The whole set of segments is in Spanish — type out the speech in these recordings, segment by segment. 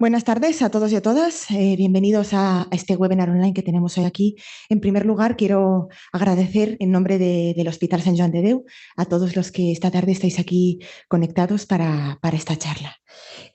Buenas tardes a todos y a todas. Bienvenidos a este webinar online que tenemos hoy aquí. En primer lugar, quiero agradecer en nombre del Hospital Sant Joan de Déu a todos los que esta tarde estáis aquí conectados para esta charla.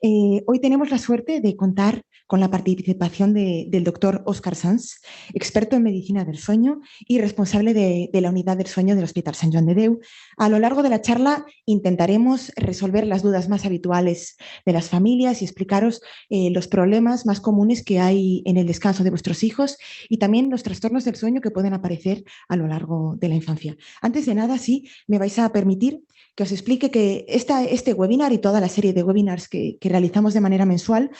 Hoy tenemos la suerte de contar con la participación del doctor Óscar Sans, experto en medicina del sueño y responsable de la unidad del sueño del Hospital Sant Joan de Déu. A lo largo de la charla intentaremos resolver las dudas más habituales de las familias y explicaros los problemas más comunes que hay en el descanso de vuestros hijos y también los trastornos del sueño que pueden aparecer a lo largo de la infancia. Antes de nada, sí, me vais a permitir que os explique que este webinar y toda la serie de webinars que realizamos de manera mensual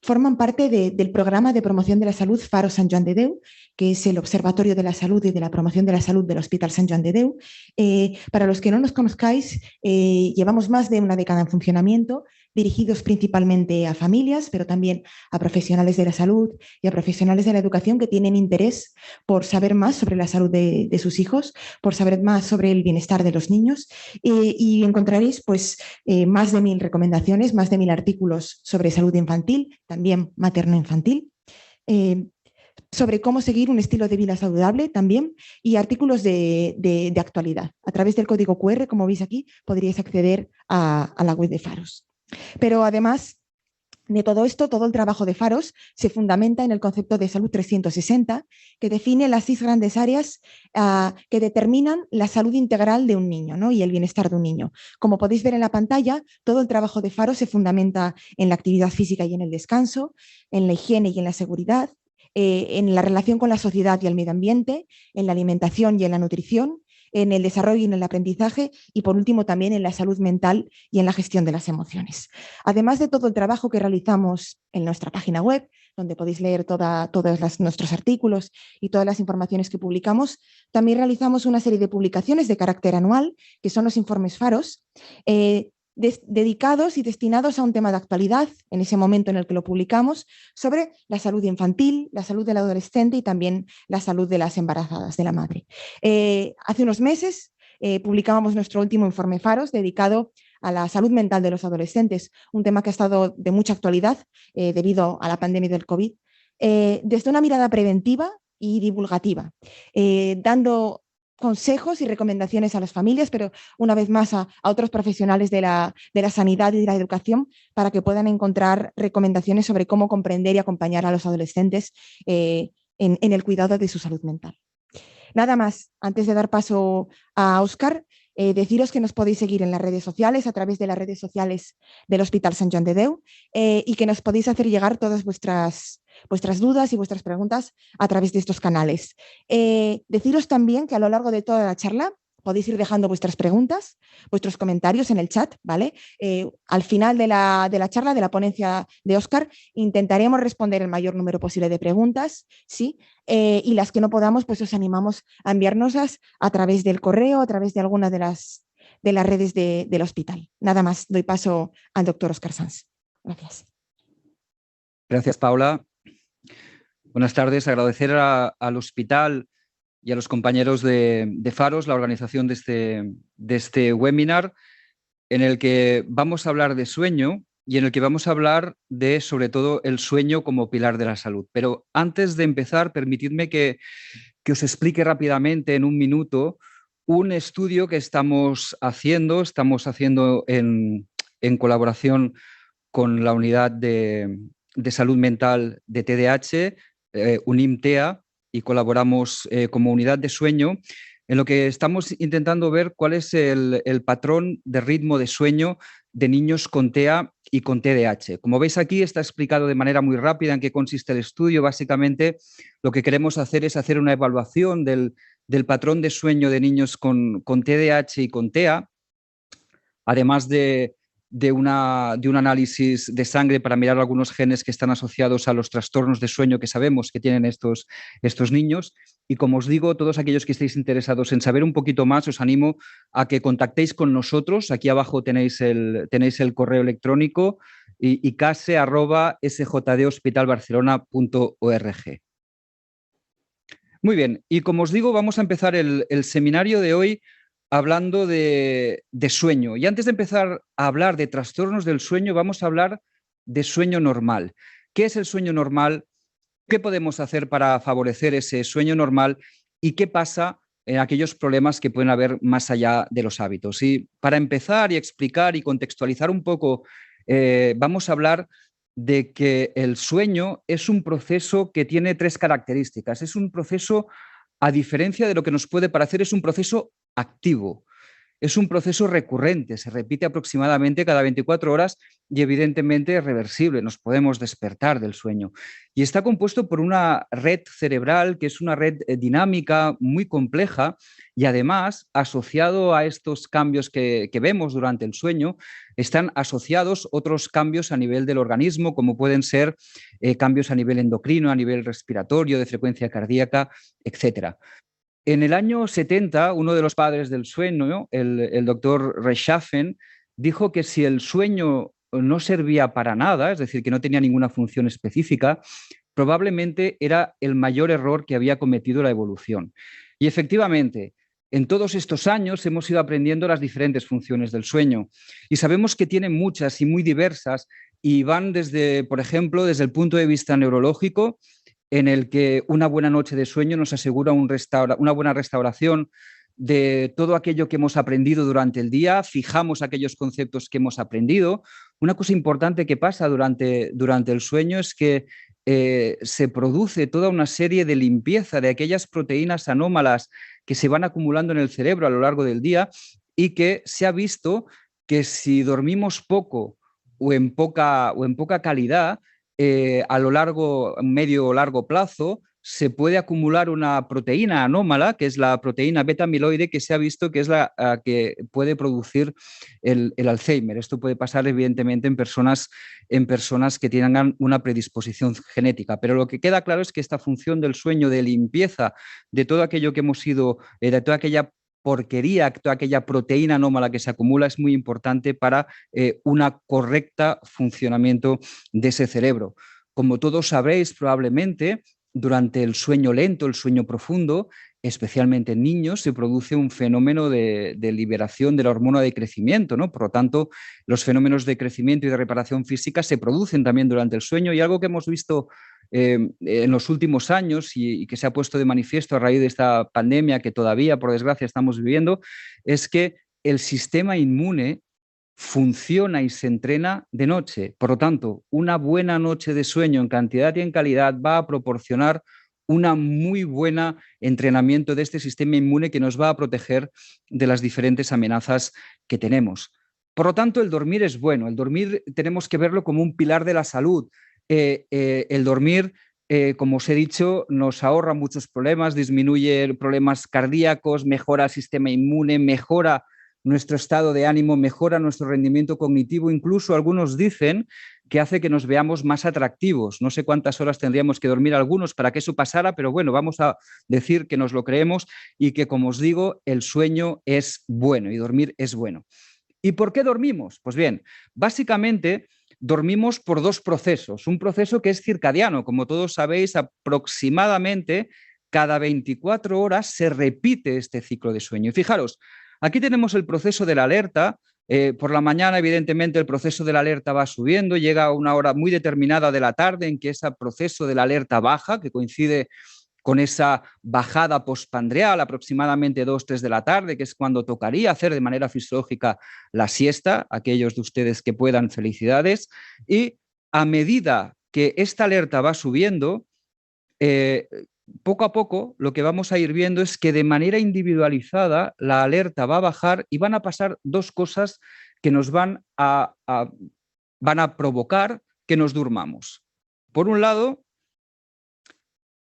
forman parte del programa de promoción de la salud Faro Sant Joan de Déu, que es el Observatorio de la Salud y de la Promoción de la Salud del Hospital Sant Joan de Déu. Para los que no nos conozcáis, llevamos más de una década en funcionamiento, dirigidos principalmente a familias, pero también a profesionales de la salud y a profesionales de la educación que tienen interés por saber más sobre la salud de sus hijos, por saber más sobre el bienestar de los niños y encontraréis pues más de 1000 recomendaciones, más de 1000 artículos sobre salud infantil, también materno-infantil, sobre cómo seguir un estilo de vida saludable también y artículos de actualidad. A través del código QR, como veis aquí, podríais acceder a la web de Faros. Pero además de todo esto, todo el trabajo de Faros se fundamenta en el concepto de salud 360, que define las 6 grandes áreas que determinan la salud integral de un niño, ¿no? Y el bienestar de un niño. Como podéis ver en la pantalla, todo el trabajo de Faros se fundamenta en la actividad física y en el descanso, en la higiene y en la seguridad, en la relación con la sociedad y el medio ambiente, en la alimentación y en la nutrición, en el desarrollo y en el aprendizaje y, por último, también en la salud mental y en la gestión de las emociones. Además de todo el trabajo que realizamos en nuestra página web, donde podéis leer todos nuestros artículos y todas las informaciones que publicamos, también realizamos una serie de publicaciones de carácter anual, que son los informes Faros, dedicados y destinados a un tema de actualidad en ese momento en el que lo publicamos, sobre la salud infantil, la salud del adolescente y también la salud de las embarazadas, de la madre. Hace unos meses publicábamos nuestro último informe Faros dedicado a la salud mental de los adolescentes, un tema que ha estado de mucha actualidad debido a la pandemia del COVID, desde una mirada preventiva y divulgativa, dando consejos y recomendaciones a las familias, pero una vez más a otros profesionales de la sanidad y de la educación para que puedan encontrar recomendaciones sobre cómo comprender y acompañar a los adolescentes en el cuidado de su salud mental. Nada más, antes de dar paso a Óscar, deciros que nos podéis seguir en las redes sociales, a través de las redes sociales del Hospital Sant Joan de Déu, y que nos podéis hacer llegar todas vuestras dudas y vuestras preguntas a través de estos canales. Deciros también que a lo largo de toda la charla podéis ir dejando vuestras preguntas, vuestros comentarios en el chat, ¿vale? Al final de la charla, de la ponencia de Óscar, intentaremos responder el mayor número posible de preguntas, ¿sí? Y las que no podamos, pues os animamos a enviárnoslas a través del correo, a través de alguna de las redes del hospital. Nada más, doy paso al doctor Óscar Sans. Gracias. Gracias, Paula. Buenas tardes. Agradecer al hospital y a los compañeros de Faros la organización de este webinar en el que vamos a hablar de sueño y en el que vamos a hablar de, sobre todo, el sueño como pilar de la salud. Pero antes de empezar, permitidme que os explique rápidamente en un minuto un estudio que estamos haciendo en colaboración con la unidad de salud mental de TDAH, UNIM-TEA, y colaboramos como unidad de sueño, en lo que estamos intentando ver cuál es el patrón de ritmo de sueño de niños con TEA y con TDAH. Como veis aquí, está explicado de manera muy rápida en qué consiste el estudio. Básicamente, lo que queremos hacer es hacer una evaluación del patrón de sueño de niños con TDAH y con TEA, además de un análisis de sangre para mirar algunos genes que están asociados a los trastornos de sueño que sabemos que tienen estos niños. Y como os digo, todos aquellos que estéis interesados en saber un poquito más, os animo a que contactéis con nosotros. Aquí abajo tenéis el correo electrónico icase@sjdhospitalbarcelona.org. Muy bien, y como os digo, vamos a empezar el seminario de hoy hablando de sueño. Y antes de empezar a hablar de trastornos del sueño, vamos a hablar de sueño normal. ¿Qué es el sueño normal? ¿Qué podemos hacer para favorecer ese sueño normal? ¿Y qué pasa en aquellos problemas que pueden haber más allá de los hábitos? Y para empezar y explicar y contextualizar un poco, vamos a hablar de que el sueño es un proceso que tiene tres características. Es un proceso, a diferencia de lo que nos puede parecer, es un proceso activo. Es un proceso recurrente, se repite aproximadamente cada 24 horas y evidentemente es reversible, nos podemos despertar del sueño. Y está compuesto por una red cerebral que es una red dinámica muy compleja y además asociado a estos cambios que vemos durante el sueño, están asociados otros cambios a nivel del organismo, como pueden ser cambios a nivel endocrino, a nivel respiratorio, de frecuencia cardíaca, etcétera. En el año 70, uno de los padres del sueño, el doctor Rechtschaffen, dijo que si el sueño no servía para nada, es decir, que no tenía ninguna función específica, probablemente era el mayor error que había cometido la evolución. Y efectivamente, en todos estos años hemos ido aprendiendo las diferentes funciones del sueño y sabemos que tienen muchas y muy diversas y van desde, por ejemplo, desde el punto de vista neurológico, en el que una buena noche de sueño nos asegura una buena restauración de todo aquello que hemos aprendido durante el día, fijamos aquellos conceptos que hemos aprendido. Una cosa importante que pasa durante el sueño es que se produce toda una serie de limpieza de aquellas proteínas anómalas que se van acumulando en el cerebro a lo largo del día y que se ha visto que si dormimos poco o en poca calidad, a lo largo, medio o largo plazo, se puede acumular una proteína anómala, que es la proteína beta-amiloide, que se ha visto que es la que puede producir el Alzheimer. Esto puede pasar, evidentemente, en personas que tengan una predisposición genética. Pero lo que queda claro es que esta función del sueño de limpieza de todo aquello que hemos ido, de toda aquella porquería, toda aquella proteína anómala que se acumula es muy importante para un correcto funcionamiento de ese cerebro. Como todos sabréis, probablemente durante el sueño lento, el sueño profundo, especialmente en niños, se produce un fenómeno de liberación de la hormona de crecimiento, ¿no? Por lo tanto, los fenómenos de crecimiento y de reparación física se producen también durante el sueño y algo que hemos visto en los últimos años y que se ha puesto de manifiesto a raíz de esta pandemia que todavía, por desgracia, estamos viviendo, es que el sistema inmune funciona y se entrena de noche. Por lo tanto, una buena noche de sueño en cantidad y en calidad va a proporcionar una muy buena entrenamiento de este sistema inmune que nos va a proteger de las diferentes amenazas que tenemos. Por lo tanto, el dormir es bueno. El dormir tenemos que verlo como un pilar de la salud. El dormir, como os he dicho, nos ahorra muchos problemas, disminuye problemas cardíacos, mejora el sistema inmune, mejora nuestro estado de ánimo, mejora nuestro rendimiento cognitivo, incluso algunos dicen que hace que nos veamos más atractivos. No sé cuántas horas tendríamos que dormir algunos para que eso pasara, pero bueno, vamos a decir que nos lo creemos y que, como os digo, el sueño es bueno y dormir es bueno. ¿Y por qué dormimos? Pues bien, básicamente dormimos por dos procesos. Un proceso que es circadiano, como todos sabéis, aproximadamente cada 24 horas se repite este ciclo de sueño. Y fijaros, aquí tenemos el proceso de la alerta. Por la mañana, evidentemente, el proceso de la alerta va subiendo, llega a una hora muy determinada de la tarde en que ese proceso de la alerta baja, que coincide con esa bajada postpandreal, aproximadamente 2, 3 de la tarde, que es cuando tocaría hacer de manera fisiológica la siesta, aquellos de ustedes que puedan, felicidades, y a medida que esta alerta va subiendo, poco a poco lo que vamos a ir viendo es que de manera individualizada la alerta va a bajar y van a pasar dos cosas que nos van a provocar que nos durmamos. Por un lado,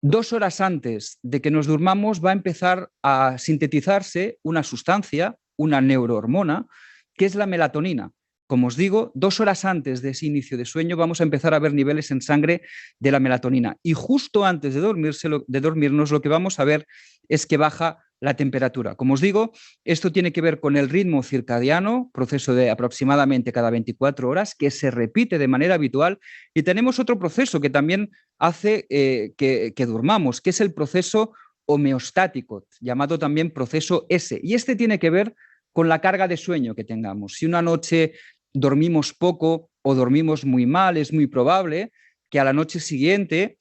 2 horas antes de que nos durmamos va a empezar a sintetizarse una sustancia, una neurohormona, que es la melatonina. Como os digo, 2 horas antes de ese inicio de sueño vamos a empezar a ver niveles en sangre de la melatonina. Y justo antes de dormirnos, lo que vamos a ver es que baja la temperatura. Como os digo, esto tiene que ver con el ritmo circadiano, proceso de aproximadamente cada 24 horas, que se repite de manera habitual. Y tenemos otro proceso que también hace que durmamos, que es el proceso homeostático, llamado también proceso S. Y este tiene que ver con la carga de sueño que tengamos. Si una noche dormimos poco o dormimos muy mal, es muy probable que a la noche siguiente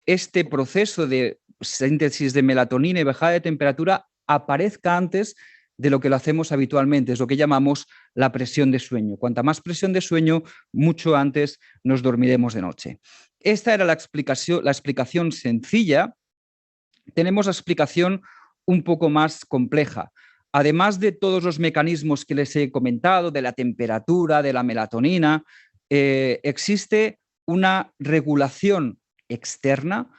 este proceso de síntesis de melatonina y bajada de temperatura aparezca antes de lo que lo hacemos habitualmente. Es lo que llamamos la presión de sueño. Cuanta más presión de sueño, mucho antes nos dormiremos de noche. Esta era la explicación sencilla. Tenemos la explicación un poco más compleja. Además de todos los mecanismos que les he comentado, de la temperatura, de la melatonina, existe una regulación externa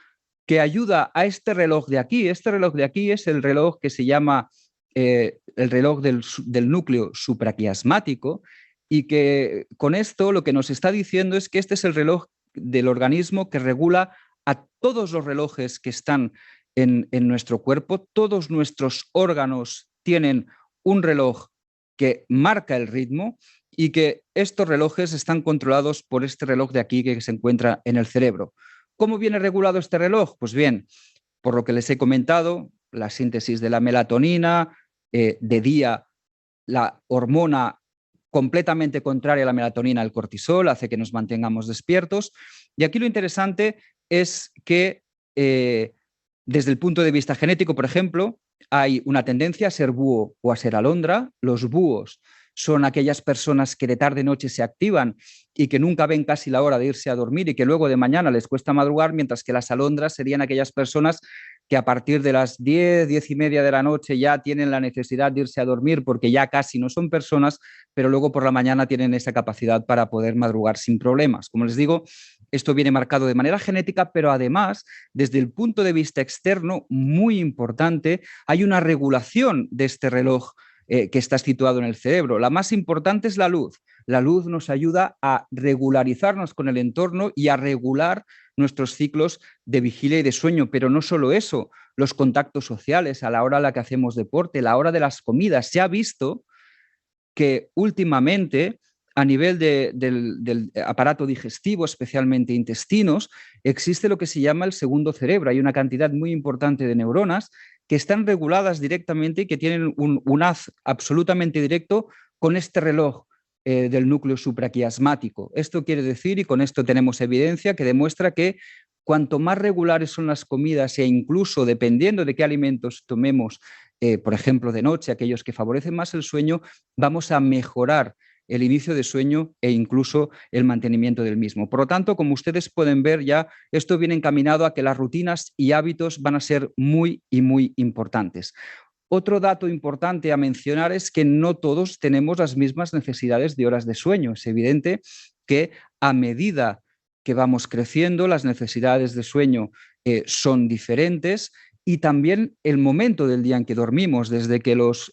que ayuda a este reloj de aquí. Este reloj de aquí es el reloj que se llama el reloj del núcleo supraquiasmático, y que con esto lo que nos está diciendo es que este es el reloj del organismo que regula a todos los relojes que están en nuestro cuerpo. Todos nuestros órganos tienen un reloj que marca el ritmo, y que estos relojes están controlados por este reloj de aquí que se encuentra en el cerebro. ¿Cómo viene regulado este reloj? Pues bien, por lo que les he comentado, la síntesis de la melatonina, de día la hormona completamente contraria a la melatonina, el cortisol, hace que nos mantengamos despiertos. Y aquí lo interesante es que desde el punto de vista genético, por ejemplo, hay una tendencia a ser búho o a ser alondra. Los búhos son aquellas personas que de tarde-noche se activan y que nunca ven casi la hora de irse a dormir y que luego de mañana les cuesta madrugar, mientras que las alondras serían aquellas personas que a partir de las 10, 10 y media de la noche ya tienen la necesidad de irse a dormir porque ya casi no son personas, pero luego por la mañana tienen esa capacidad para poder madrugar sin problemas. Como les digo, esto viene marcado de manera genética, pero además, desde el punto de vista externo, muy importante, hay una regulación de este reloj que está situado en el cerebro. La más importante es la luz. La luz nos ayuda a regularizarnos con el entorno y a regular nuestros ciclos de vigilia y de sueño, pero no solo eso, los contactos sociales a la hora a la que hacemos deporte, la hora de las comidas. Se ha visto que últimamente a nivel del aparato digestivo, especialmente intestinos, existe lo que se llama el segundo cerebro. Hay una cantidad muy importante de neuronas que están reguladas directamente y que tienen un haz absolutamente directo con este reloj del núcleo supraquiasmático. Esto quiere decir, y con esto tenemos evidencia que demuestra que cuanto más regulares son las comidas, e incluso dependiendo de qué alimentos tomemos, por ejemplo de noche, aquellos que favorecen más el sueño, vamos a mejorar el inicio de sueño e incluso el mantenimiento del mismo. Por lo tanto, como ustedes pueden ver, ya esto viene encaminado a que las rutinas y hábitos van a ser muy y muy importantes. Otro dato importante a mencionar es que no todos tenemos las mismas necesidades de horas de sueño. Es evidente que a medida que vamos creciendo, las necesidades de sueño son diferentes, y también el momento del día en que dormimos, desde que los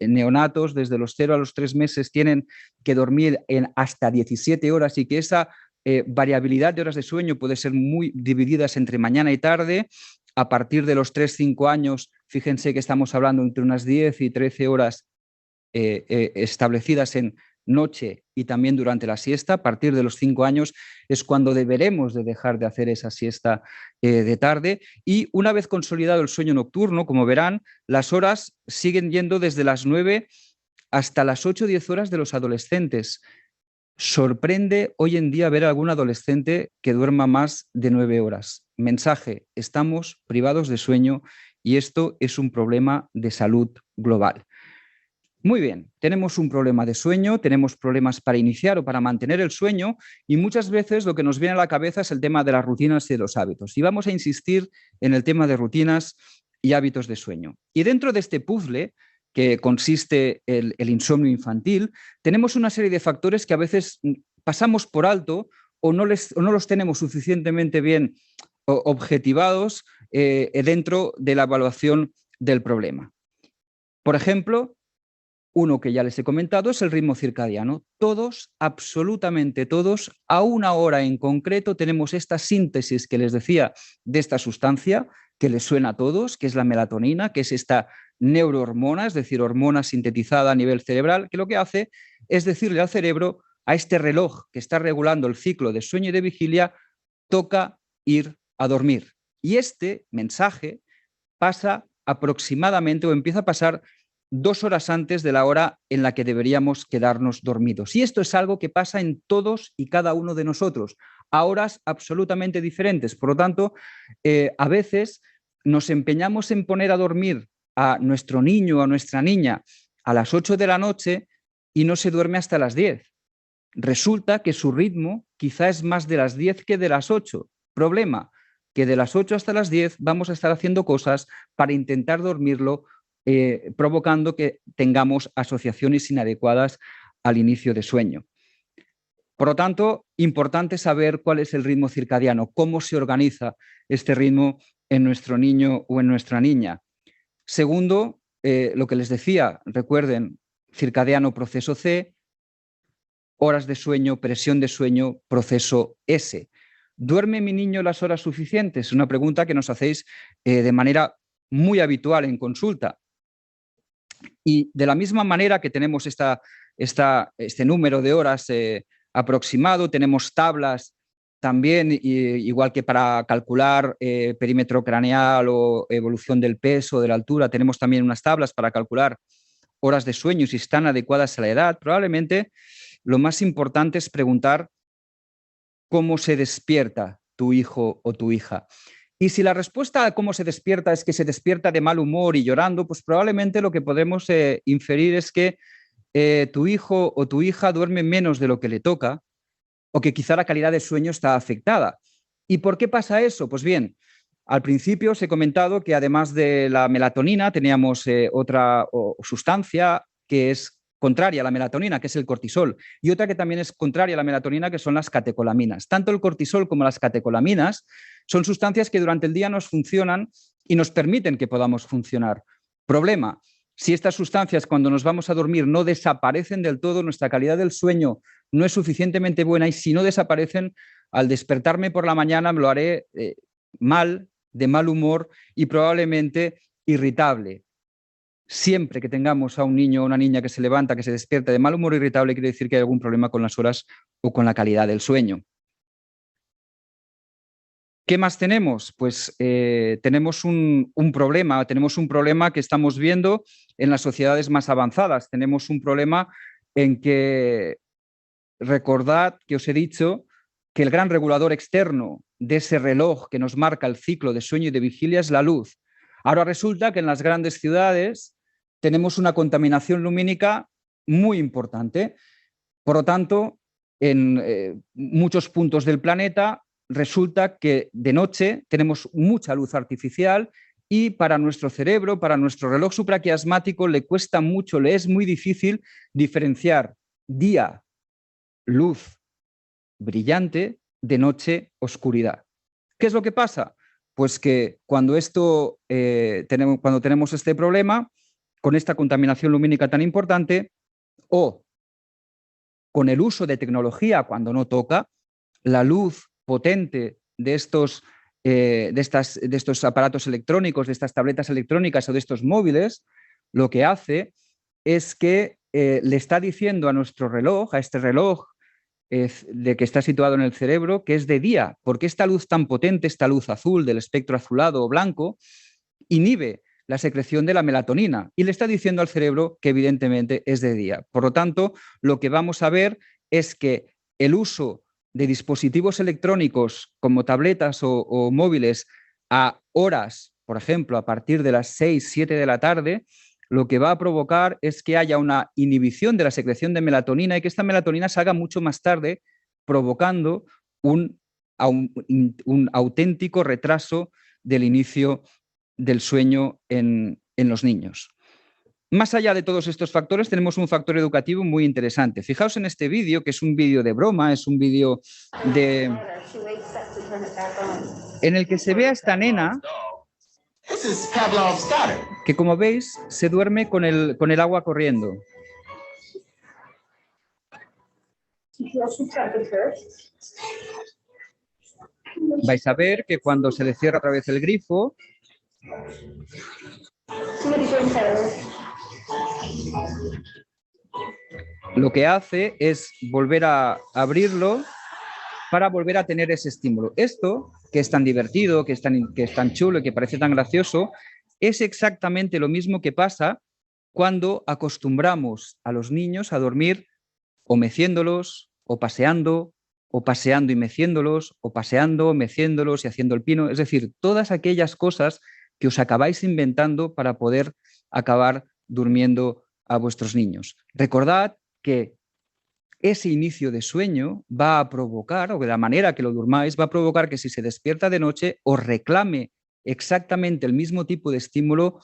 neonatos, desde los 0 a los 3 meses, tienen que dormir en hasta 17 horas, y que esa variabilidad de horas de sueño puede ser muy divididas entre mañana y tarde. A partir de los 3-5 años, fíjense que estamos hablando entre unas 10 y 13 horas establecidas en noche y también durante la siesta. A partir de los 5 años es cuando deberemos de dejar de hacer esa siesta de tarde, y una vez consolidado el sueño nocturno, como verán, las horas siguen yendo desde las 9 hasta las 8 o 10 horas de los adolescentes. Sorprende hoy en día ver a algún adolescente que duerma más de 9 horas. Mensaje: estamos privados de sueño y esto es un problema de salud global. Muy bien, tenemos un problema de sueño, tenemos problemas para iniciar o para mantener el sueño, y muchas veces lo que nos viene a la cabeza es el tema de las rutinas y de los hábitos. Y vamos a insistir en el tema de rutinas y hábitos de sueño. Y dentro de este puzzle, que consiste el insomnio infantil, tenemos una serie de factores que a veces pasamos por alto o no los tenemos suficientemente bien objetivados dentro de la evaluación del problema. Por ejemplo, uno que ya les he comentado es el ritmo circadiano. Todos, absolutamente todos, a una hora en concreto tenemos esta síntesis que les decía de esta sustancia que les suena a todos, que es la melatonina, que es esta neurohormona, es decir, hormona sintetizada a nivel cerebral, que lo que hace es decirle al cerebro, a este reloj que está regulando el ciclo de sueño y de vigilia, toca ir a dormir. Y este mensaje pasa aproximadamente, o empieza a pasar 2 horas antes de la hora en la que deberíamos quedarnos dormidos. Y esto es algo que pasa en todos y cada uno de nosotros. a horas absolutamente diferentes. Por lo tanto, a veces nos empeñamos en poner a dormir a nuestro niño o a nuestra niña a las 8 de la noche y no se duerme hasta las 10. Resulta que su ritmo quizá es más de las 10 que de las 8. Problema, que de las 8 hasta las 10 vamos a estar haciendo cosas para intentar dormirlo, provocando que tengamos asociaciones inadecuadas al inicio de sueño. Por lo tanto, importante saber cuál es el ritmo circadiano, cómo se organiza este ritmo en nuestro niño o en nuestra niña. Segundo, lo que les decía, recuerden, circadiano proceso C, horas de sueño, presión de sueño, proceso S. ¿Duerme mi niño las horas suficientes? Es una pregunta que nos hacéis de manera muy habitual en consulta. Y de la misma manera que tenemos este número de horas aproximado, tenemos tablas también, igual que para calcular perímetro craneal o evolución del peso, de la altura, tenemos también unas tablas para calcular horas de sueño, si están adecuadas a la edad. Probablemente lo más importante es preguntar cómo se despierta tu hijo o tu hija. Y si la respuesta a cómo se despierta es que se despierta de mal humor y llorando, pues probablemente lo que podemos inferir es que tu hijo o tu hija duerme menos de lo que le toca o que quizá la calidad de sueño está afectada. ¿Y por qué pasa eso? Pues bien, al principio os he comentado que además de la melatonina teníamos otra sustancia que es contraria a la melatonina, que es el cortisol, y otra que también es contraria a la melatonina, que son las catecolaminas. Tanto el cortisol como las catecolaminas son sustancias que durante el día nos funcionan y nos permiten que podamos funcionar. Problema, si estas sustancias cuando nos vamos a dormir no desaparecen del todo, nuestra calidad del sueño no es suficientemente buena y si no desaparecen, al despertarme por la mañana me lo haré mal, de mal humor y probablemente irritable. Siempre que tengamos a un niño o una niña que se levanta, que se despierta de mal humor irritable, quiere decir que hay algún problema con las horas o con la calidad del sueño. ¿Qué más tenemos? Pues tenemos un problema que estamos viendo en las sociedades más avanzadas. Tenemos un problema en que, recordad que os he dicho que el gran regulador externo de ese reloj que nos marca el ciclo de sueño y de vigilia es la luz. Ahora resulta que en las grandes ciudades tenemos una contaminación lumínica muy importante. Por lo tanto, en muchos puntos del planeta resulta que de noche tenemos mucha luz artificial y para nuestro cerebro, para nuestro reloj supraquiasmático, le cuesta mucho, le es muy difícil diferenciar día, luz brillante, de noche, oscuridad. ¿Qué es lo que pasa? Pues que cuando tenemos este problema, con esta contaminación lumínica tan importante, o con el uso de tecnología cuando no toca, la luz potente de estos aparatos electrónicos, de estas tabletas electrónicas o de estos móviles, lo que hace es que le está diciendo a nuestro reloj, a este reloj de que está situado en el cerebro, que es de día, porque esta luz tan potente, esta luz azul del espectro azulado o blanco, inhibe la secreción de la melatonina y le está diciendo al cerebro que evidentemente es de día. Por lo tanto, lo que vamos a ver es que el uso de dispositivos electrónicos como tabletas o móviles a horas, por ejemplo, a partir de las 6, 7 de la tarde, lo que va a provocar es que haya una inhibición de la secreción de melatonina y que esta melatonina salga mucho más tarde, provocando un auténtico retraso del inicio del sueño en los niños. Más allá de todos estos factores, tenemos un factor educativo muy interesante. Fijaos en este vídeo, que es un vídeo de broma, es un vídeo en el que se ve a esta nena que, como veis, se duerme con el agua corriendo. Vais a ver que cuando se le cierra otra vez el grifo, lo que hace es volver a abrirlo para volver a tener ese estímulo. Esto, que es tan divertido, que es tan chulo y que parece tan gracioso, es exactamente lo mismo que pasa cuando acostumbramos a los niños a dormir o meciéndolos, o paseando, o paseando y meciéndolos, o paseando, meciéndolos y haciendo el pino. Es decir, todas aquellas cosas que os acabáis inventando para poder acabar durmiendo a vuestros niños. Recordad que ese inicio de sueño va a provocar, o de la manera que lo durmáis, va a provocar que si se despierta de noche os reclame exactamente el mismo tipo de estímulo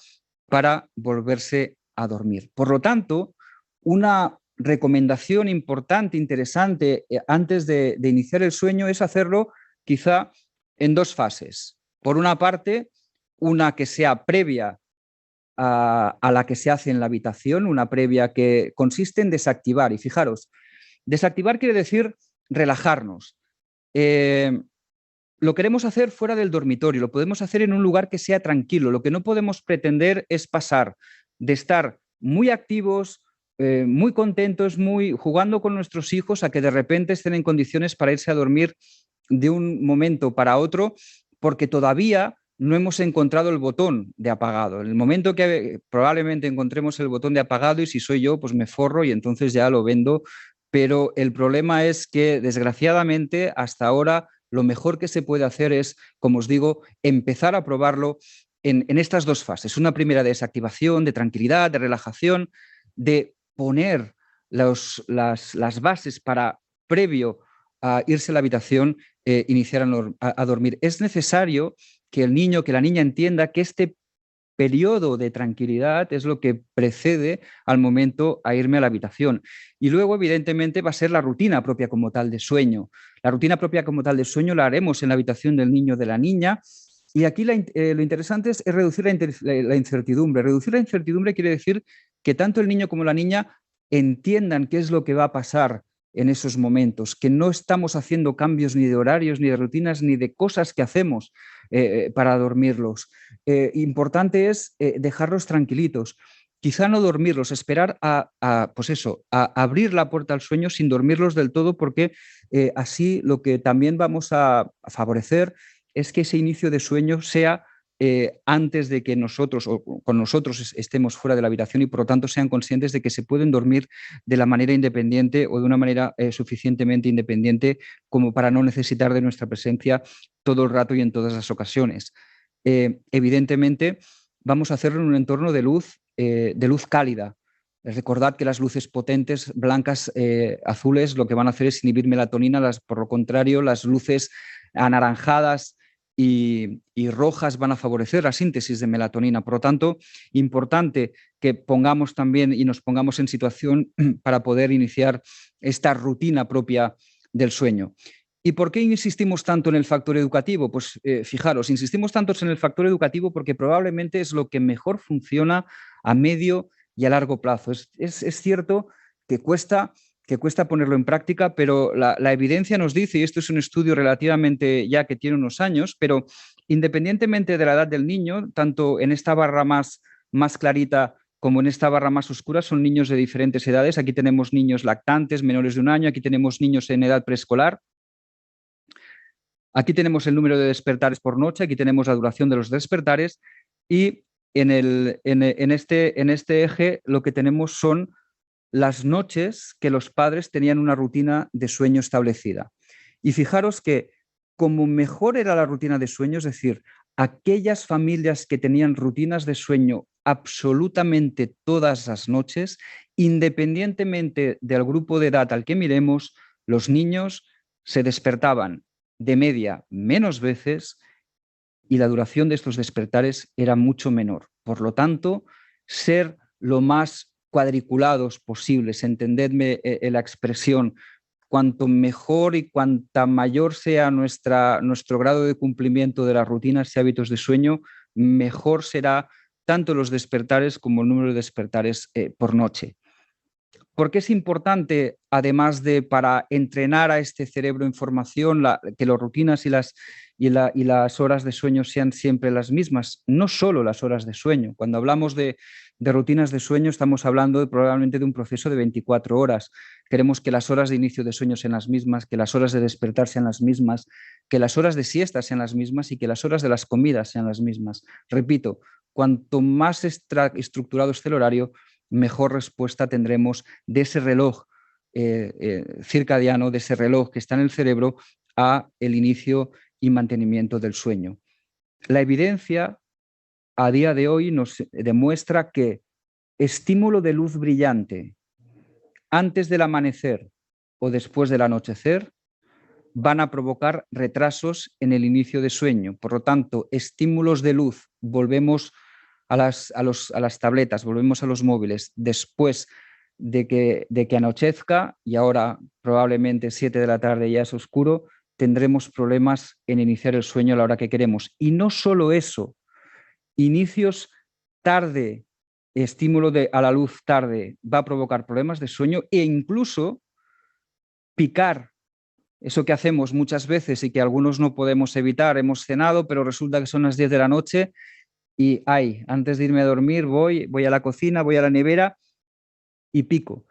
para volverse a dormir. Por lo tanto, una recomendación importante, interesante, antes de iniciar el sueño es hacerlo quizá en dos fases. Por una parte, una que sea previa a la que se hace en la habitación, una previa que consiste en desactivar. Y fijaros, desactivar quiere decir relajarnos. Lo queremos hacer fuera del dormitorio, lo podemos hacer en un lugar que sea tranquilo. Lo que no podemos pretender es pasar de estar muy activos, muy contentos, muy jugando con nuestros hijos, a que de repente estén en condiciones para irse a dormir de un momento para otro, porque todavía no hemos encontrado el botón de apagado. En el momento que probablemente encontremos el botón de apagado, y si soy yo, pues me forro y entonces ya lo vendo. Pero el problema es que, desgraciadamente, hasta ahora lo mejor que se puede hacer es, como os digo, empezar a probarlo en estas dos fases. Una primera de desactivación, de tranquilidad, de relajación, de poner las bases para, previo a irse a la habitación, iniciar a dormir. Es necesario que el niño, que la niña entienda que este periodo de tranquilidad es lo que precede al momento a irme a la habitación. Y luego, evidentemente, va a ser la rutina propia como tal de sueño. La rutina propia como tal de sueño la haremos en la habitación del niño o de la niña. Y aquí lo interesante es reducir la incertidumbre. Reducir la incertidumbre quiere decir que tanto el niño como la niña entiendan qué es lo que va a pasar en esos momentos, que no estamos haciendo cambios ni de horarios, ni de rutinas, ni de cosas que hacemos para dormirlos. Importante es dejarlos tranquilitos. Quizá no dormirlos, esperar pues eso, a abrir la puerta al sueño sin dormirlos del todo, porque así lo que también vamos a favorecer es que ese inicio de sueño sea antes de que nosotros o con nosotros estemos fuera de la habitación, y por lo tanto sean conscientes de que se pueden dormir de la manera independiente o de una manera suficientemente independiente como para no necesitar de nuestra presencia todo el rato y en todas las ocasiones. Evidentemente, vamos a hacerlo en un entorno de luz cálida. Recordad que las luces potentes, blancas, azules, lo que van a hacer es inhibir melatonina. Por lo contrario, las luces anaranjadas y rojas van a favorecer la síntesis de melatonina. Por lo tanto, importante que pongamos también y nos pongamos en situación para poder iniciar esta rutina propia del sueño. ¿Y por qué insistimos tanto en el factor educativo? Pues fijaros, insistimos tanto en el factor educativo porque probablemente es lo que mejor funciona a medio y a largo plazo. Es cierto que cuesta ponerlo en práctica, pero la evidencia nos dice, y esto es un estudio relativamente ya que tiene unos años, pero independientemente de la edad del niño, tanto en esta barra más clarita como en esta barra más oscura, son niños de diferentes edades. Aquí tenemos niños lactantes, menores de un año, aquí tenemos niños en edad preescolar. Aquí tenemos el número de despertares por noche, aquí tenemos la duración de los despertares, y en este eje lo que tenemos son las noches que los padres tenían una rutina de sueño establecida. Y fijaros que como mejor era la rutina de sueño, es decir, aquellas familias que tenían rutinas de sueño absolutamente todas las noches, independientemente del grupo de edad al que miremos, los niños se despertaban de media menos veces y la duración de estos despertares era mucho menor. Por lo tanto, ser lo más cuadriculados posibles, entendedme la expresión, cuanto mejor y cuanta mayor sea nuestro grado de cumplimiento de las rutinas y hábitos de sueño, mejor será tanto los despertares como el número de despertares por noche. ¿Por qué es importante, además de para entrenar a este cerebro información, que las rutinas y las horas de sueño sean siempre las mismas? No solo las horas de sueño. Cuando hablamos de rutinas de sueño, estamos hablando probablemente de un proceso de 24 horas. Queremos que las horas de inicio de sueño sean las mismas, que las horas de despertar sean las mismas, que las horas de siesta sean las mismas y que las horas de las comidas sean las mismas. Repito, cuanto más estructurado esté el horario, mejor respuesta tendremos de ese reloj circadiano, de ese reloj que está en el cerebro, a el inicio y mantenimiento del sueño. La evidencia a día de hoy nos demuestra que estímulo de luz brillante antes del amanecer o después del anochecer van a provocar retrasos en el inicio de sueño. Por lo tanto, estímulos de luz, volvemos a las tabletas, volvemos a los móviles después de que anochezca, y ahora probablemente 7 de la tarde ya es oscuro, tendremos problemas en iniciar el sueño a la hora que queremos. Y no solo eso, inicios tarde, estímulo a la luz tarde va a provocar problemas de sueño, e incluso picar, eso que hacemos muchas veces y que algunos no podemos evitar. Hemos cenado, pero resulta que son las 10 de la noche y antes de irme a dormir voy a la cocina, voy a la nevera y pico.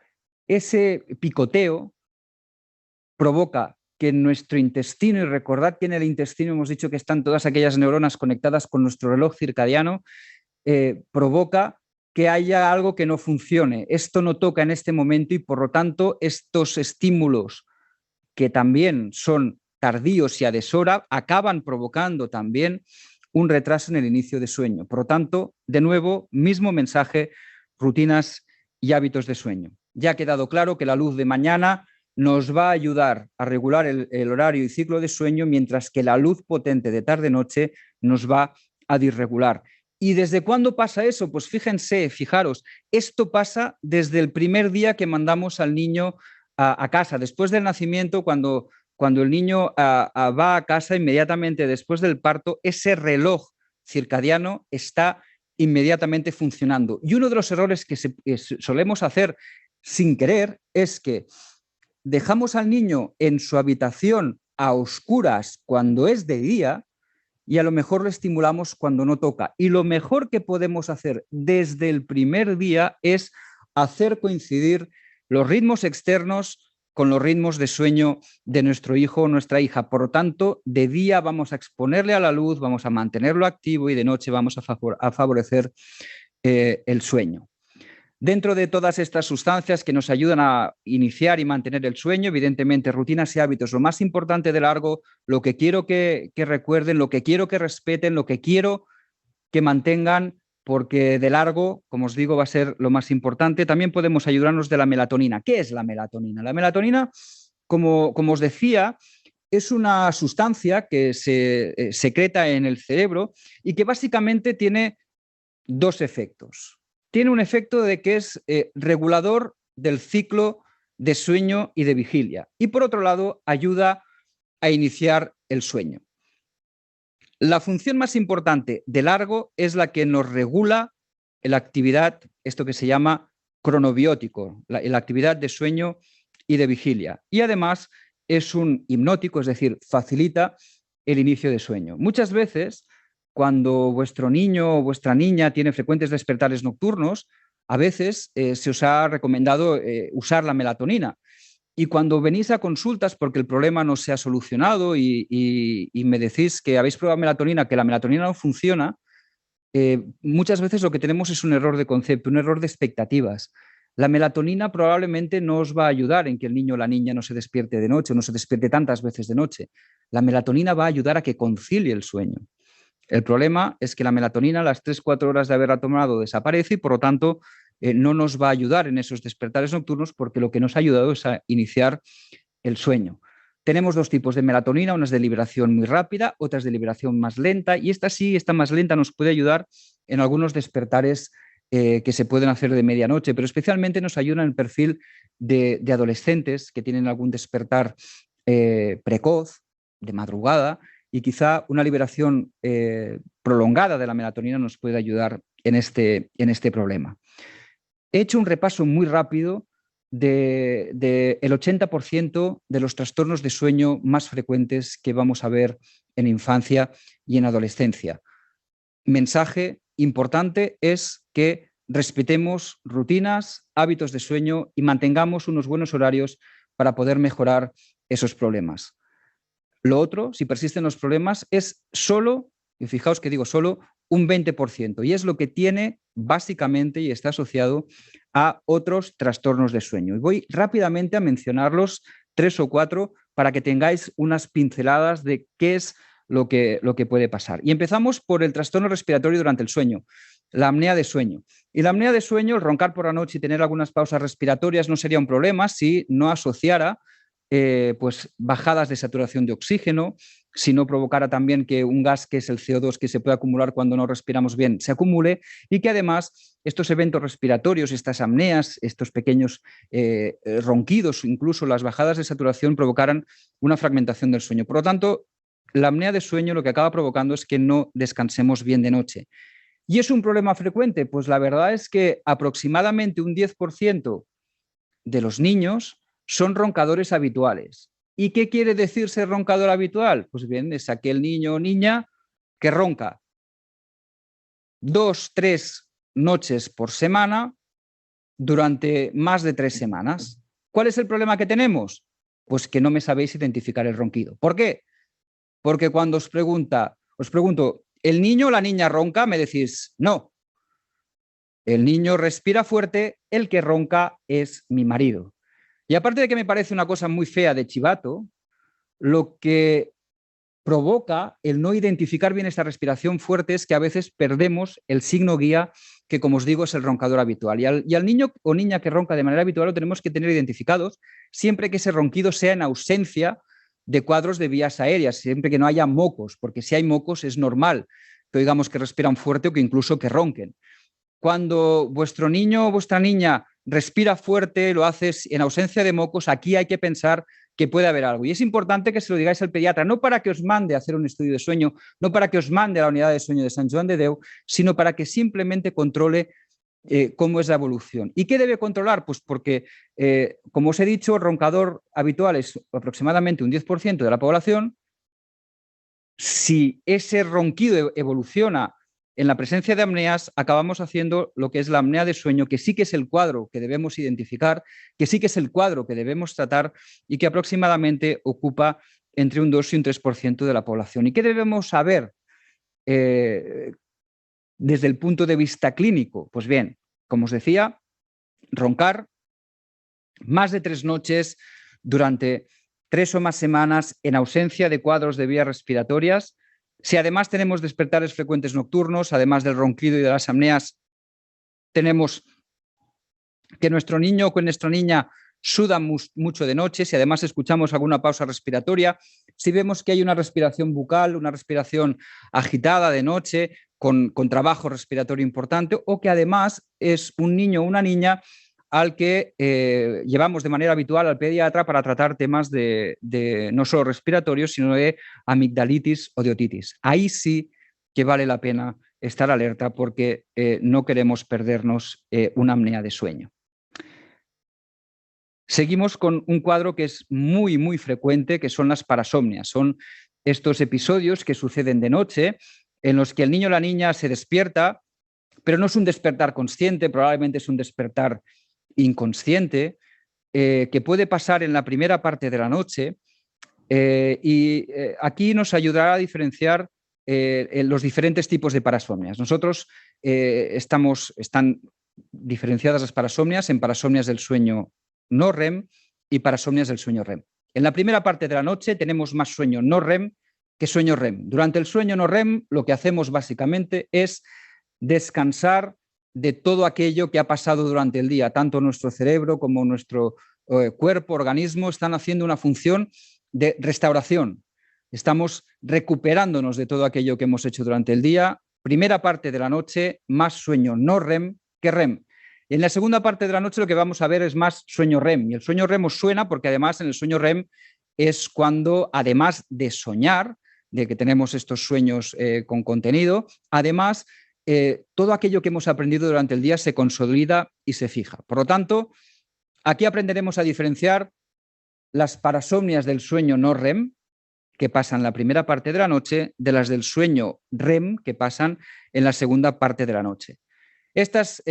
Ese picoteo provoca que en nuestro intestino, y recordad que en el intestino hemos dicho que están todas aquellas neuronas conectadas con nuestro reloj circadiano, provoca que haya algo que no funcione. Esto no toca en este momento y por lo tanto estos estímulos, que también son tardíos y a deshora, acaban provocando también un retraso en el inicio de sueño. Por lo tanto, de nuevo, mismo mensaje, rutinas y hábitos de sueño. Ya ha quedado claro que la luz de mañana nos va a ayudar a regular el horario y ciclo de sueño, mientras que la luz potente de tarde-noche nos va a disregular. ¿Y desde cuándo pasa eso? Pues fijaros, esto pasa desde el primer día que mandamos al niño a casa, después del nacimiento, cuando el niño va a casa, inmediatamente después del parto, ese reloj circadiano está inmediatamente funcionando. Y uno de los errores que solemos hacer sin querer es que dejamos al niño en su habitación a oscuras cuando es de día y a lo mejor lo estimulamos cuando no toca. Y lo mejor que podemos hacer desde el primer día es hacer coincidir los ritmos externos con los ritmos de sueño de nuestro hijo o nuestra hija. Por lo tanto, de día vamos a exponerle a la luz, vamos a mantenerlo activo, y de noche vamos a favorecer el sueño. Dentro de todas estas sustancias que nos ayudan a iniciar y mantener el sueño, evidentemente, rutinas y hábitos. Lo más importante de largo, lo que quiero que recuerden, lo que quiero que respeten, lo que quiero que mantengan, porque de largo, como os digo, va a ser lo más importante. También podemos ayudarnos de la melatonina. ¿Qué es la melatonina? La melatonina, como os decía, es una sustancia que se secreta en el cerebro y que básicamente tiene dos efectos. Tiene un efecto de que es regulador del ciclo de sueño y de vigilia. Y por otro lado, ayuda a iniciar el sueño. La función más importante de largo es la que nos regula la actividad, esto que se llama cronobiótico, la actividad de sueño y de vigilia. Y además es un hipnótico, es decir, facilita el inicio de sueño. Muchas veces, cuando vuestro niño o vuestra niña tiene frecuentes despertares nocturnos, a veces se os ha recomendado usar la melatonina. Y cuando venís a consultas porque el problema no se ha solucionado y me decís que habéis probado melatonina, que la melatonina no funciona, muchas veces lo que tenemos es un error de concepto, un error de expectativas. La melatonina probablemente no os va a ayudar en que el niño o la niña no se despierte de noche, o no se despierte tantas veces de noche. La melatonina va a ayudar a que concilie el sueño. El problema es que la melatonina a las 3-4 horas de haberla tomado desaparece y por lo tanto no nos va a ayudar en esos despertares nocturnos, porque lo que nos ha ayudado es a iniciar el sueño. Tenemos dos tipos de melatonina, unas de liberación muy rápida, otras de liberación más lenta, y esta más lenta nos puede ayudar en algunos despertares que se pueden hacer de medianoche, pero especialmente nos ayuda en el perfil de adolescentes que tienen algún despertar precoz, de madrugada, y quizá una liberación prolongada de la melatonina nos puede ayudar en este problema. He hecho un repaso muy rápido del 80% de los trastornos de sueño más frecuentes que vamos a ver en infancia y en adolescencia. Mensaje importante es que respetemos rutinas, hábitos de sueño y mantengamos unos buenos horarios para poder mejorar esos problemas. Lo otro, si persisten los problemas, es solo, y fijaos que digo solo, un 20%, y es lo que tiene básicamente y está asociado a otros trastornos de sueño. Y voy rápidamente a mencionarlos 3 o 4 para que tengáis unas pinceladas de qué es lo que puede pasar. Y empezamos por el trastorno respiratorio durante el sueño, la apnea de sueño. Y la apnea de sueño, el roncar por la noche y tener algunas pausas respiratorias no sería un problema si no asociara pues bajadas de saturación de oxígeno, si no provocara también que un gas que es el CO2 que se puede acumular cuando no respiramos bien se acumule, y que además estos eventos respiratorios, estas apneas, estos pequeños ronquidos, incluso las bajadas de saturación, provocaran una fragmentación del sueño. Por lo tanto, la apnea de sueño lo que acaba provocando es que no descansemos bien de noche. ¿Y es un problema frecuente? Pues la verdad es que aproximadamente un 10% de los niños son roncadores habituales. ¿Y qué quiere decir ser roncador habitual? Pues bien, es aquel niño o niña que ronca 2, 3 noches por semana durante más de 3 semanas. ¿Cuál es el problema que tenemos? Pues que no me sabéis identificar el ronquido. ¿Por qué? Porque cuando os pregunto, ¿el niño o la niña ronca? Me decís, no. El niño respira fuerte, el que ronca es mi marido. Y aparte de que me parece una cosa muy fea de chivato, lo que provoca el no identificar bien esta respiración fuerte es que a veces perdemos el signo guía que, como os digo, es el roncador habitual. Y al niño o niña que ronca de manera habitual lo tenemos que tener identificados siempre que ese ronquido sea en ausencia de cuadros de vías aéreas, siempre que no haya mocos, porque si hay mocos es normal que oigamos que respiran fuerte o que incluso que ronquen. Cuando vuestro niño o vuestra niña respira fuerte, lo haces en ausencia de mocos, aquí hay que pensar que puede haber algo. Y es importante que se lo digáis al pediatra, no para que os mande a hacer un estudio de sueño, no para que os mande a la unidad de sueño de Sant Joan de Déu, sino para que simplemente controle cómo es la evolución. ¿Y qué debe controlar? Pues porque, como os he dicho, el roncador habitual es aproximadamente un 10% de la población. Si ese ronquido evoluciona en la presencia de apneas, acabamos haciendo lo que es la apnea de sueño, que sí que es el cuadro que debemos identificar, que sí que es el cuadro que debemos tratar y que aproximadamente ocupa entre un 2 y un 3% de la población. ¿Y qué debemos saber desde el punto de vista clínico? Pues bien, como os decía, roncar más de 3 noches durante 3 o más semanas en ausencia de cuadros de vías respiratorias. Si además tenemos despertares frecuentes nocturnos, además del ronquido y de las apneas, tenemos que nuestro niño o que nuestra niña suda mucho de noche, si además escuchamos alguna pausa respiratoria, si vemos que hay una respiración bucal, una respiración agitada de noche, con trabajo respiratorio importante, o que además es un niño o una niña al que llevamos de manera habitual al pediatra para tratar temas de no solo respiratorios, sino de amigdalitis o de otitis. Ahí sí que vale la pena estar alerta porque no queremos perdernos una apnea de sueño. Seguimos con un cuadro que es muy, muy frecuente, que son las parasomnias. Son estos episodios que suceden de noche en los que el niño o la niña se despierta, pero no es un despertar consciente, probablemente es un despertar inconsciente, que puede pasar en la primera parte de la noche, y aquí nos ayudará a diferenciar los diferentes tipos de parasomnias. Nosotros están diferenciadas las parasomnias en parasomnias del sueño no REM y parasomnias del sueño REM. En la primera parte de la noche tenemos más sueño no REM que sueño REM. Durante el sueño no REM lo que hacemos básicamente es descansar de todo aquello que ha pasado durante el día. Tanto nuestro cerebro como nuestro cuerpo, organismo están haciendo una función de restauración. Estamos recuperándonos de todo aquello que hemos hecho durante el día. Primera parte de la noche, más sueño no REM que REM. Y en la segunda parte de la noche lo que vamos a ver es más sueño REM. Y el sueño REM os suena porque además en el sueño REM es cuando, además de soñar, de que tenemos estos sueños con contenido, además todo aquello que hemos aprendido durante el día se consolida y se fija. Por lo tanto, aquí aprenderemos a diferenciar las parasomnias del sueño no REM, que pasan la primera parte de la noche, de las del sueño REM, que pasan en la segunda parte de la noche. Estas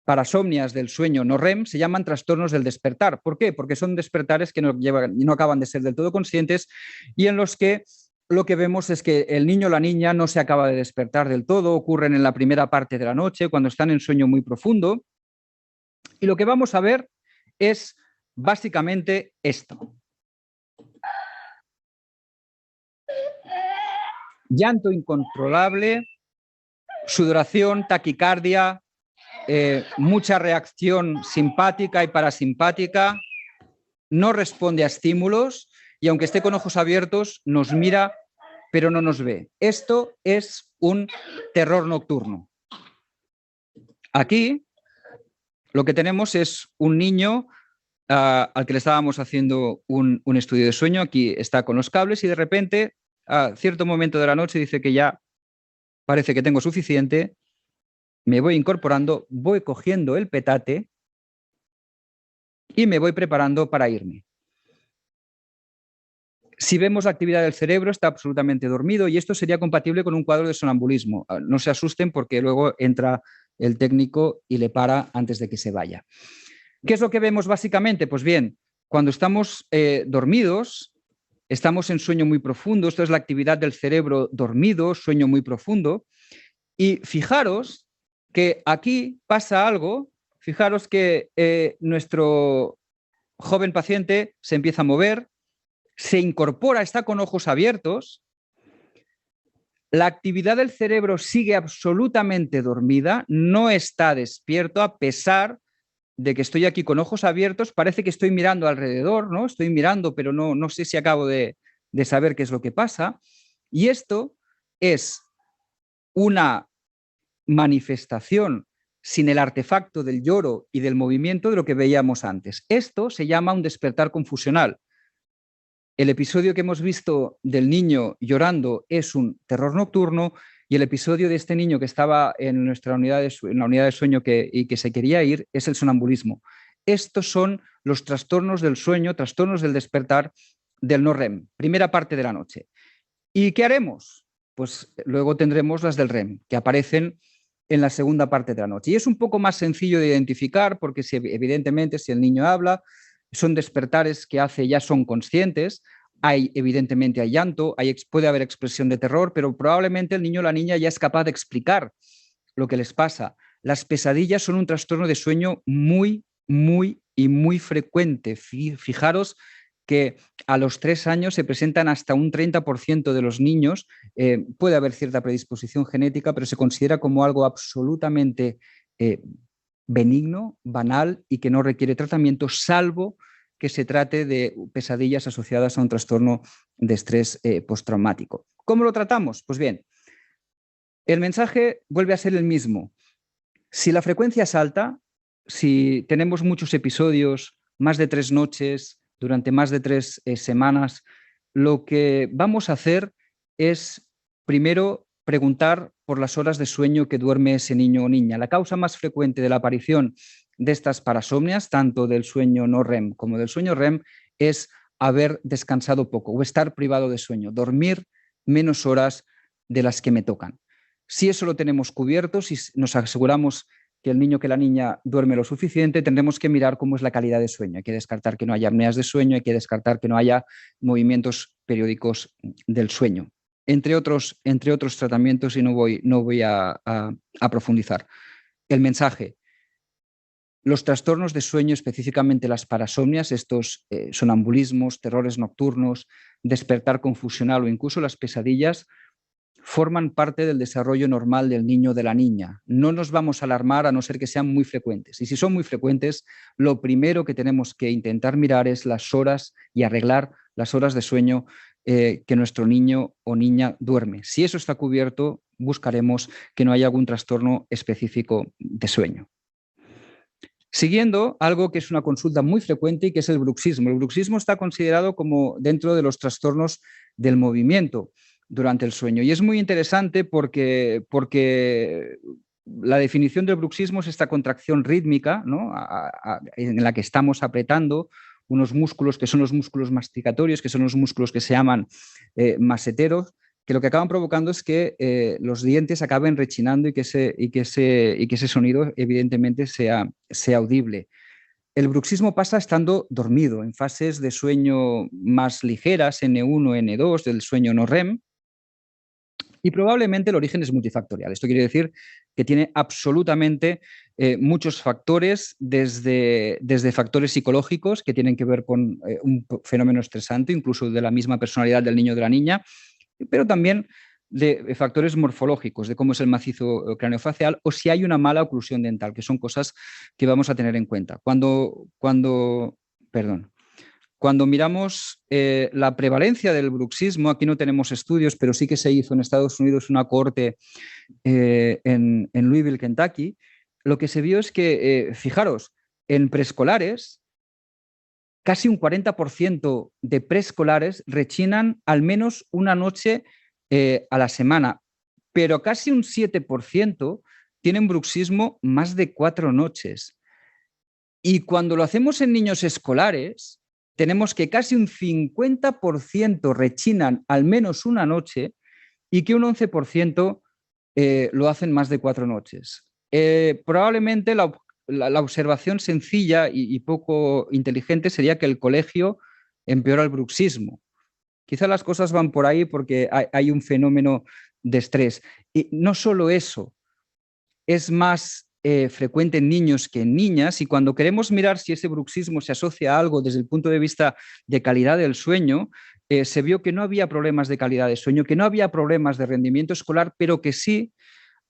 parasomnias del sueño no REM se llaman trastornos del despertar. ¿Por qué? Porque son despertares que no acaban de ser del todo conscientes y en los que lo que vemos es que el niño o la niña no se acaba de despertar del todo, ocurren en la primera parte de la noche, cuando están en sueño muy profundo. Y lo que vamos a ver es básicamente esto. Llanto incontrolable, sudoración, taquicardia, mucha reacción simpática y parasimpática, no responde a estímulos y aunque esté con ojos abiertos, nos mira pero no nos ve. Esto es un terror nocturno. Aquí lo que tenemos es un niño al que le estábamos haciendo un estudio de sueño. Aquí está con los cables y de repente, a cierto momento de la noche, dice que ya parece que tengo suficiente, me voy incorporando, voy cogiendo el petate y me voy preparando para irme. Si vemos la actividad del cerebro, está absolutamente dormido y esto sería compatible con un cuadro de sonambulismo. No se asusten porque luego entra el técnico y le para antes de que se vaya. ¿Qué es lo que vemos básicamente? Pues bien, cuando estamos dormidos, estamos en sueño muy profundo. Esto es la actividad del cerebro dormido, sueño muy profundo. Y fijaros que aquí pasa algo. Fijaros que nuestro joven paciente se empieza a mover, se incorpora, está con ojos abiertos, la actividad del cerebro sigue absolutamente dormida, no está despierto a pesar de que estoy aquí con ojos abiertos, parece que estoy mirando alrededor, ¿no? Estoy mirando, pero no sé si acabo de saber qué es lo que pasa. Y esto es una manifestación sin el artefacto del lloro y del movimiento de lo que veíamos antes. Esto se llama un despertar confusional. El episodio que hemos visto del niño llorando es un terror nocturno y el episodio de este niño que estaba en nuestra unidad en la unidad de sueño y que se quería ir es el sonambulismo. Estos son los trastornos del sueño, trastornos del despertar del no REM, primera parte de la noche. ¿Y qué haremos? Pues luego tendremos las del REM, que aparecen en la segunda parte de la noche. Y es un poco más sencillo de identificar porque evidentemente si el niño habla, son despertares que hace ya son conscientes, evidentemente hay llanto, puede haber expresión de terror, pero probablemente el niño o la niña ya es capaz de explicar lo que les pasa. Las pesadillas son un trastorno de sueño muy, muy y muy frecuente. Fijaros que a los 3 años se presentan hasta un 30% de los niños. Puede haber cierta predisposición genética, pero se considera como algo absolutamente benigno, banal y que no requiere tratamiento, salvo que se trate de pesadillas asociadas a un trastorno de estrés postraumático. ¿Cómo lo tratamos? Pues bien, el mensaje vuelve a ser el mismo. Si la frecuencia es alta, si tenemos muchos episodios, más de 3 noches, durante más de 3 semanas, lo que vamos a hacer es primero preguntar por las horas de sueño que duerme ese niño o niña. La causa más frecuente de la aparición de estas parasomnias, tanto del sueño no REM como del sueño REM, es haber descansado poco o estar privado de sueño, dormir menos horas de las que me tocan. Si eso lo tenemos cubierto, si nos aseguramos que el niño, que la niña duerme lo suficiente, tendremos que mirar cómo es la calidad de sueño. Hay que descartar que no haya apneas de sueño, hay que descartar que no haya movimientos periódicos del sueño, entre otros tratamientos, y no voy a profundizar. El mensaje: los trastornos de sueño, específicamente las parasomnias, estos sonambulismos, terrores nocturnos, despertar confusional o incluso las pesadillas, forman parte del desarrollo normal del niño o de la niña. No nos vamos a alarmar a no ser que sean muy frecuentes. Y si son muy frecuentes, lo primero que tenemos que intentar mirar es las horas y arreglar las horas de sueño que nuestro niño o niña duerme. Si eso está cubierto, buscaremos que no haya algún trastorno específico de sueño. Siguiendo algo que es una consulta muy frecuente y que es el bruxismo. El bruxismo está considerado como dentro de los trastornos del movimiento durante el sueño. Y es muy interesante porque la definición del bruxismo es esta contracción rítmica, ¿no? En la que estamos apretando unos músculos que son los músculos masticatorios, que son los músculos que se llaman maseteros, que lo que acaban provocando es que los dientes acaben rechinando y que ese sonido evidentemente sea audible. El bruxismo pasa estando dormido, en fases de sueño más ligeras, N1, N2, del sueño no REM, y probablemente el origen es multifactorial. Esto quiere decir que tiene absolutamente muchos factores, desde factores psicológicos que tienen que ver con un fenómeno estresante, incluso de la misma personalidad del niño o de la niña, pero también de factores morfológicos, de cómo es el macizo craneofacial o si hay una mala oclusión dental, que son cosas que vamos a tener en cuenta. Cuando miramos la prevalencia del bruxismo, aquí no tenemos estudios, pero sí que se hizo en Estados Unidos una cohorte en Louisville, Kentucky, lo que se vio es que, fijaros, en preescolares, casi un 40% de preescolares rechinan al menos una noche a la semana, pero casi un 7% tienen bruxismo más de 4 noches. Y cuando lo hacemos en niños escolares, tenemos que casi un 50% rechinan al menos una noche y que un 11% lo hacen más de 4 noches. Probablemente la observación sencilla y poco inteligente sería que el colegio empeora el bruxismo. Quizá las cosas van por ahí porque hay un fenómeno de estrés. Y no solo eso, es más frecuente en niños que en niñas, y cuando queremos mirar si ese bruxismo se asocia a algo desde el punto de vista de calidad del sueño, se vio que no había problemas de calidad de sueño, que no había problemas de rendimiento escolar, pero que sí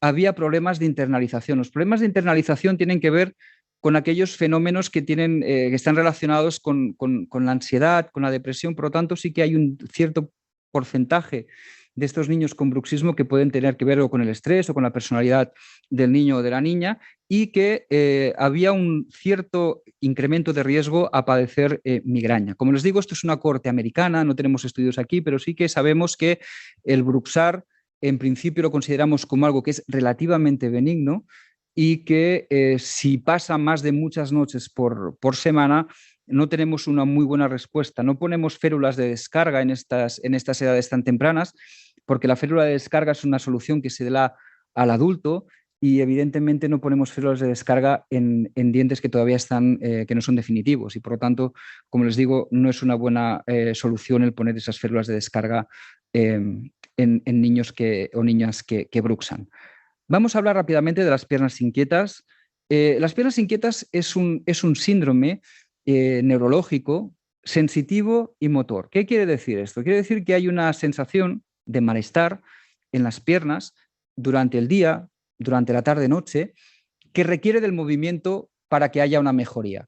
había problemas de internalización. Los problemas de internalización tienen que ver con aquellos fenómenos que están relacionados con la ansiedad, con la depresión. Por lo tanto, sí que hay un cierto porcentaje de estos niños con bruxismo que pueden tener que ver o con el estrés o con la personalidad del niño o de la niña, y que había un cierto incremento de riesgo a padecer migraña. Como les digo, esto es una cohorte americana, no tenemos estudios aquí, pero sí que sabemos que el bruxar en principio lo consideramos como algo que es relativamente benigno y que si pasa más de muchas noches por semana, no tenemos una muy buena respuesta. No ponemos férulas de descarga en estas edades tan tempranas, porque la férula de descarga es una solución que se da al adulto, y evidentemente no ponemos férulas de descarga en dientes que todavía están, que no son definitivos, y por lo tanto, como les digo, no es una buena solución el poner esas férulas de descarga en niños o niñas que bruxan. Vamos a hablar rápidamente de las piernas inquietas. Las piernas inquietas es un síndrome neurológico, sensitivo y motor. ¿Qué quiere decir esto? Quiere decir que hay una sensación de malestar en las piernas durante el día, durante la tarde-noche, que requiere del movimiento para que haya una mejoría.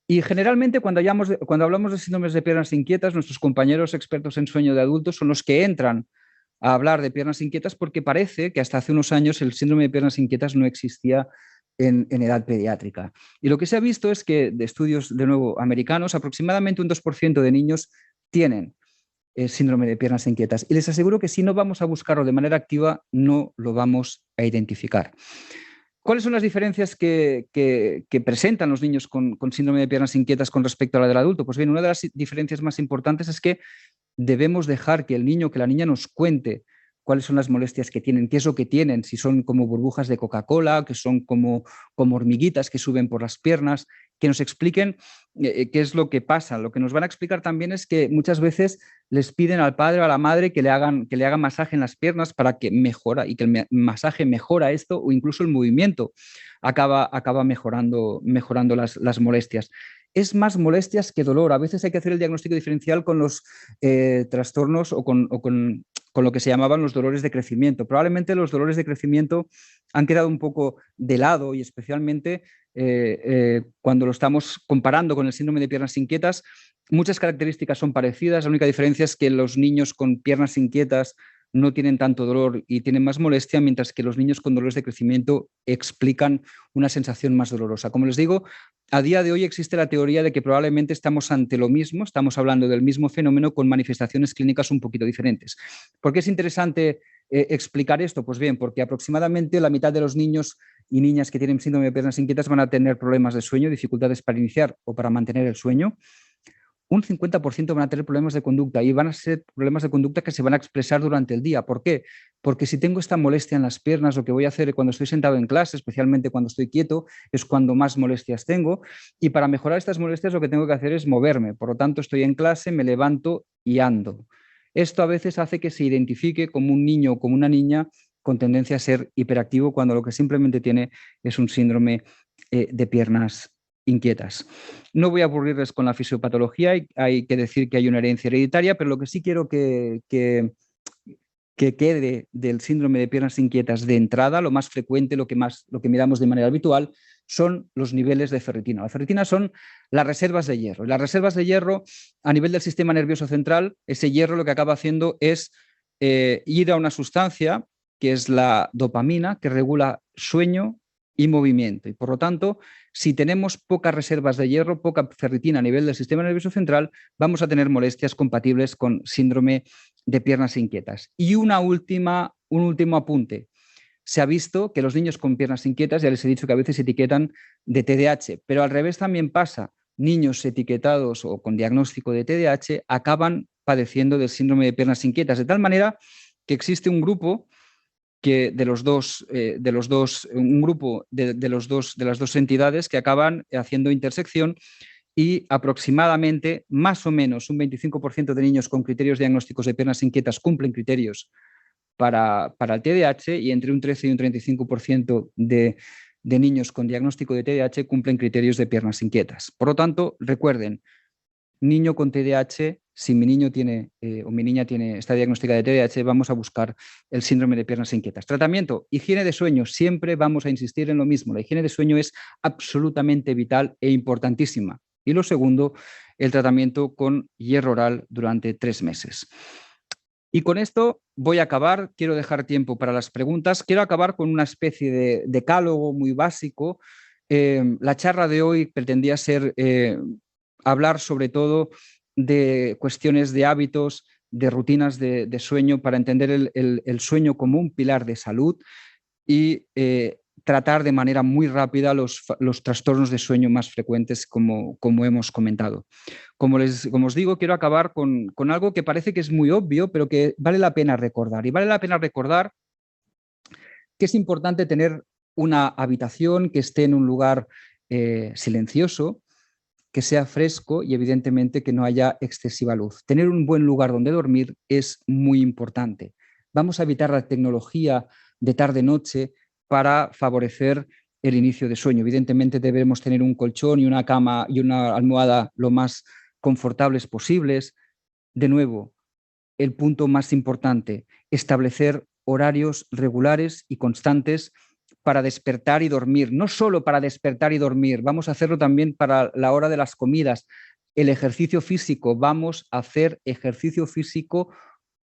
Y generalmente cuando hablamos de síndromes de piernas inquietas, nuestros compañeros expertos en sueño de adultos son los que entran a hablar de piernas inquietas, porque parece que hasta hace unos años el síndrome de piernas inquietas no existía en edad pediátrica. Y lo que se ha visto es que, de estudios de nuevo americanos, aproximadamente un 2% de niños tienen síndrome de piernas inquietas. Y les aseguro que si no vamos a buscarlo de manera activa, no lo vamos a identificar. ¿Cuáles son las diferencias que presentan los niños con síndrome de piernas inquietas con respecto a la del adulto? Pues bien, una de las diferencias más importantes es que debemos dejar que el niño, que la niña nos cuente cuáles son las molestias que tienen, qué es lo que tienen, si son como burbujas de Coca-Cola, que son como hormiguitas que suben por las piernas, que nos expliquen qué es lo que pasa. Lo que nos van a explicar también es que muchas veces les piden al padre o a la madre que le hagan masaje en las piernas para que mejora, y que el masaje mejora esto, o incluso el movimiento acaba mejorando las molestias. Es más molestias que dolor. A veces hay que hacer el diagnóstico diferencial con los trastornos o con lo que se llamaban los dolores de crecimiento. Probablemente los dolores de crecimiento han quedado un poco de lado, y especialmente cuando lo estamos comparando con el síndrome de piernas inquietas, muchas características son parecidas. La única diferencia es que los niños con piernas inquietas no tienen tanto dolor y tienen más molestia, mientras que los niños con dolores de crecimiento explican una sensación más dolorosa. Como les digo, a día de hoy existe la teoría de que probablemente estamos ante lo mismo, estamos hablando del mismo fenómeno con manifestaciones clínicas un poquito diferentes. ¿Por qué es interesante explicar esto? Pues bien, porque aproximadamente la mitad de los niños y niñas que tienen síndrome de piernas inquietas van a tener problemas de sueño, dificultades para iniciar o para mantener el sueño. un 50% van a tener problemas de conducta y van a ser problemas de conducta que se van a expresar durante el día. ¿Por qué? Porque si tengo esta molestia en las piernas, lo que voy a hacer cuando estoy sentado en clase, especialmente cuando estoy quieto, es cuando más molestias tengo. Y para mejorar estas molestias lo que tengo que hacer es moverme. Por lo tanto, estoy en clase, me levanto y ando. Esto a veces hace que se identifique como un niño o como una niña con tendencia a ser hiperactivo cuando lo que simplemente tiene es un síndrome de piernas inquietas. No voy a aburrirles con la fisiopatología, hay que decir que hay una herencia hereditaria, pero lo que sí quiero que quede del síndrome de piernas inquietas de entrada, lo más frecuente, lo que miramos de manera habitual, son los niveles de ferritina. La ferritina son las reservas de hierro. Y las reservas de hierro a nivel del sistema nervioso central, ese hierro lo que acaba haciendo es ir a una sustancia que es la dopamina, que regula sueño y movimiento. Y por lo tanto, si tenemos pocas reservas de hierro, poca ferritina a nivel del sistema nervioso central, vamos a tener molestias compatibles con síndrome de piernas inquietas. Y un último apunte. Se ha visto que los niños con piernas inquietas, ya les he dicho que a veces se etiquetan de TDAH, pero al revés también pasa. Niños etiquetados o con diagnóstico de TDAH acaban padeciendo del síndrome de piernas inquietas, de tal manera que existe un grupo que un grupo de las dos entidades que acaban haciendo intersección y aproximadamente, más o menos, un 25% de niños con criterios diagnósticos de piernas inquietas cumplen criterios para el TDAH y entre un 13 y un 35% de niños con diagnóstico de TDAH cumplen criterios de piernas inquietas. Por lo tanto, recuerden, niño con TDAH, si mi niño tiene o mi niña está diagnosticada de TDAH, vamos a buscar el síndrome de piernas inquietas. Tratamiento, higiene de sueño, siempre vamos a insistir en lo mismo. La higiene de sueño es absolutamente vital e importantísima. Y lo segundo, el tratamiento con hierro oral durante 3 meses. Y con esto voy a acabar, quiero dejar tiempo para las preguntas, quiero acabar con una especie de decálogo muy básico. La charla de hoy pretendía ser hablar sobre todo de cuestiones de hábitos, de rutinas de sueño para entender el sueño como un pilar de salud y tratar de manera muy rápida los trastornos de sueño más frecuentes como hemos comentado. Como os digo, quiero acabar con algo que parece que es muy obvio, pero que vale la pena recordar. Y vale la pena recordar que es importante tener una habitación que esté en un lugar silencioso, que sea fresco y evidentemente que no haya excesiva luz. Tener un buen lugar donde dormir es muy importante. Vamos a evitar la tecnología de tarde-noche para favorecer el inicio de sueño. Evidentemente debemos tener un colchón y una cama y una almohada lo más confortables posibles. De nuevo, el punto más importante, establecer horarios regulares y constantes para despertar y dormir, no solo para despertar y dormir, vamos a hacerlo también para la hora de las comidas. El ejercicio físico, vamos a hacer ejercicio físico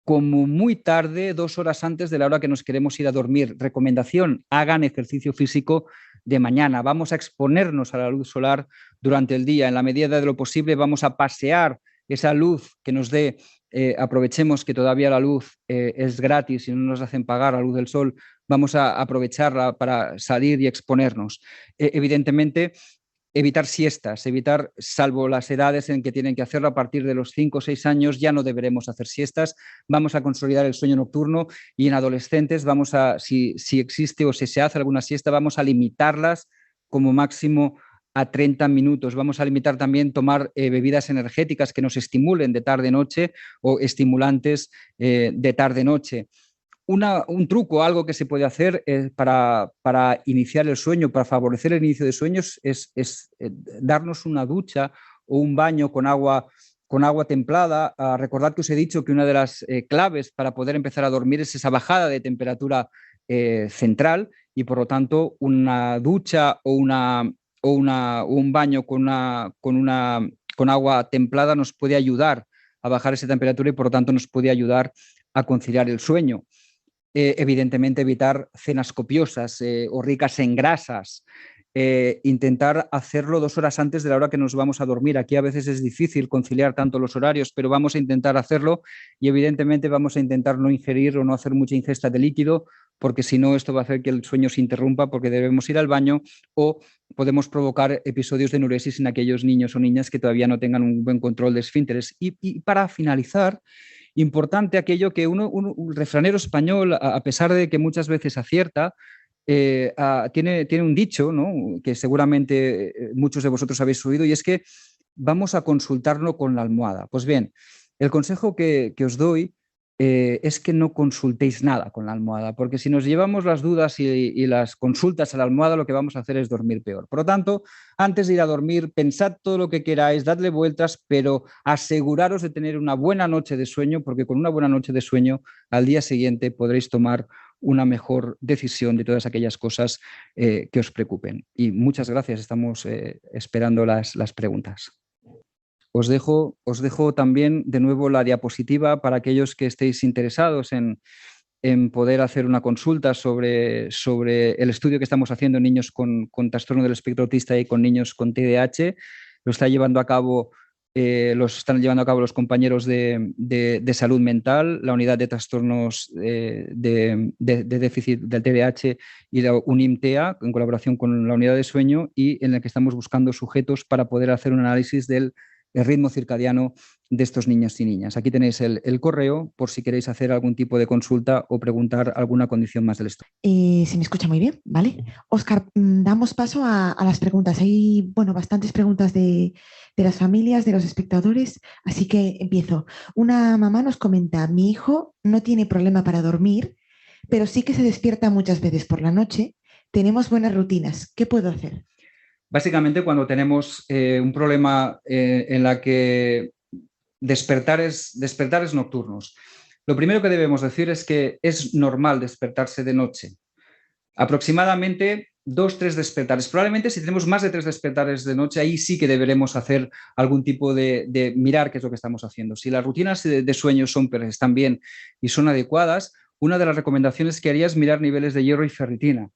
como muy tarde, 2 horas antes de la hora que nos queremos ir a dormir. Recomendación, hagan ejercicio físico de mañana. Vamos a exponernos a la luz solar durante el día. En la medida de lo posible vamos a pasear esa luz que nos dé. Aprovechemos que todavía la luz es gratis y no nos hacen pagar la luz del sol. Vamos a aprovecharla para salir y exponernos. Evidentemente, evitar siestas, salvo las edades en que tienen que hacerlo a partir de los 5 o 6 años, ya no deberemos hacer siestas, vamos a consolidar el sueño nocturno y en adolescentes vamos a, si existe o si se hace alguna siesta, vamos a limitarlas como máximo a 30 minutos. Vamos a limitar también tomar bebidas energéticas que nos estimulen de tarde-noche o estimulantes de tarde-noche. Un truco, algo que se puede hacer para iniciar el sueño, para favorecer el inicio de sueños, es darnos una ducha o un baño con agua templada. Recordad que os he dicho que una de las claves para poder empezar a dormir es esa bajada de temperatura central y por lo tanto una ducha o un baño con agua templada nos puede ayudar a bajar esa temperatura y por lo tanto nos puede ayudar a conciliar el sueño. Evidentemente evitar cenas copiosas o ricas en grasas, intentar hacerlo 2 horas antes de la hora que nos vamos a dormir. Aquí a veces es difícil conciliar tanto los horarios, pero vamos a intentar hacerlo y evidentemente vamos a intentar no ingerir o no hacer mucha ingesta de líquido porque si no esto va a hacer que el sueño se interrumpa porque debemos ir al baño, o podemos provocar episodios de enuresis en aquellos niños o niñas que todavía no tengan un buen control de esfínteres. Y para finalizar, importante aquello que un refranero español, a pesar de que muchas veces acierta, tiene un dicho, ¿no?, que seguramente muchos de vosotros habéis oído, y es que vamos a consultarlo con la almohada. Pues bien, el consejo que os doy es que no consultéis nada con la almohada, porque si nos llevamos las dudas y las consultas a la almohada, lo que vamos a hacer es dormir peor. Por lo tanto, antes de ir a dormir, pensad todo lo que queráis, dadle vueltas, pero aseguraros de tener una buena noche de sueño, porque con una buena noche de sueño, al día siguiente podréis tomar una mejor decisión de todas aquellas cosas que os preocupen. Y muchas gracias, estamos esperando las preguntas. Os dejo también de nuevo la diapositiva para aquellos que estéis interesados en poder hacer una consulta sobre el estudio que estamos haciendo en niños con trastorno del espectro autista y con niños con TDAH. Lo están llevando a cabo los compañeros de salud mental, la unidad de trastornos de déficit del TDAH y la UNIMTEA, en colaboración con la unidad de sueño, y en el que estamos buscando sujetos para poder hacer un análisis del ritmo circadiano de estos niños y niñas. Aquí tenéis el correo por si queréis hacer algún tipo de consulta o preguntar alguna condición más del estudio. Se me escucha muy bien, ¿vale? Óscar, damos paso a las preguntas. Hay, bueno, bastantes preguntas de las familias, de los espectadores, así que empiezo. Una mamá nos comenta, mi hijo no tiene problema para dormir, pero sí que se despierta muchas veces por la noche. Tenemos buenas rutinas. ¿Qué puedo hacer? Básicamente, cuando tenemos un problema en la que despertares nocturnos, lo primero que debemos decir es que es normal despertarse de noche. Aproximadamente 2-3 despertares. Probablemente si tenemos más de 3 despertares de noche, ahí sí que deberemos hacer algún tipo de mirar qué es lo que estamos haciendo. Si las rutinas de sueño están bien y son adecuadas, una de las recomendaciones que haría es mirar niveles de hierro y ferritina.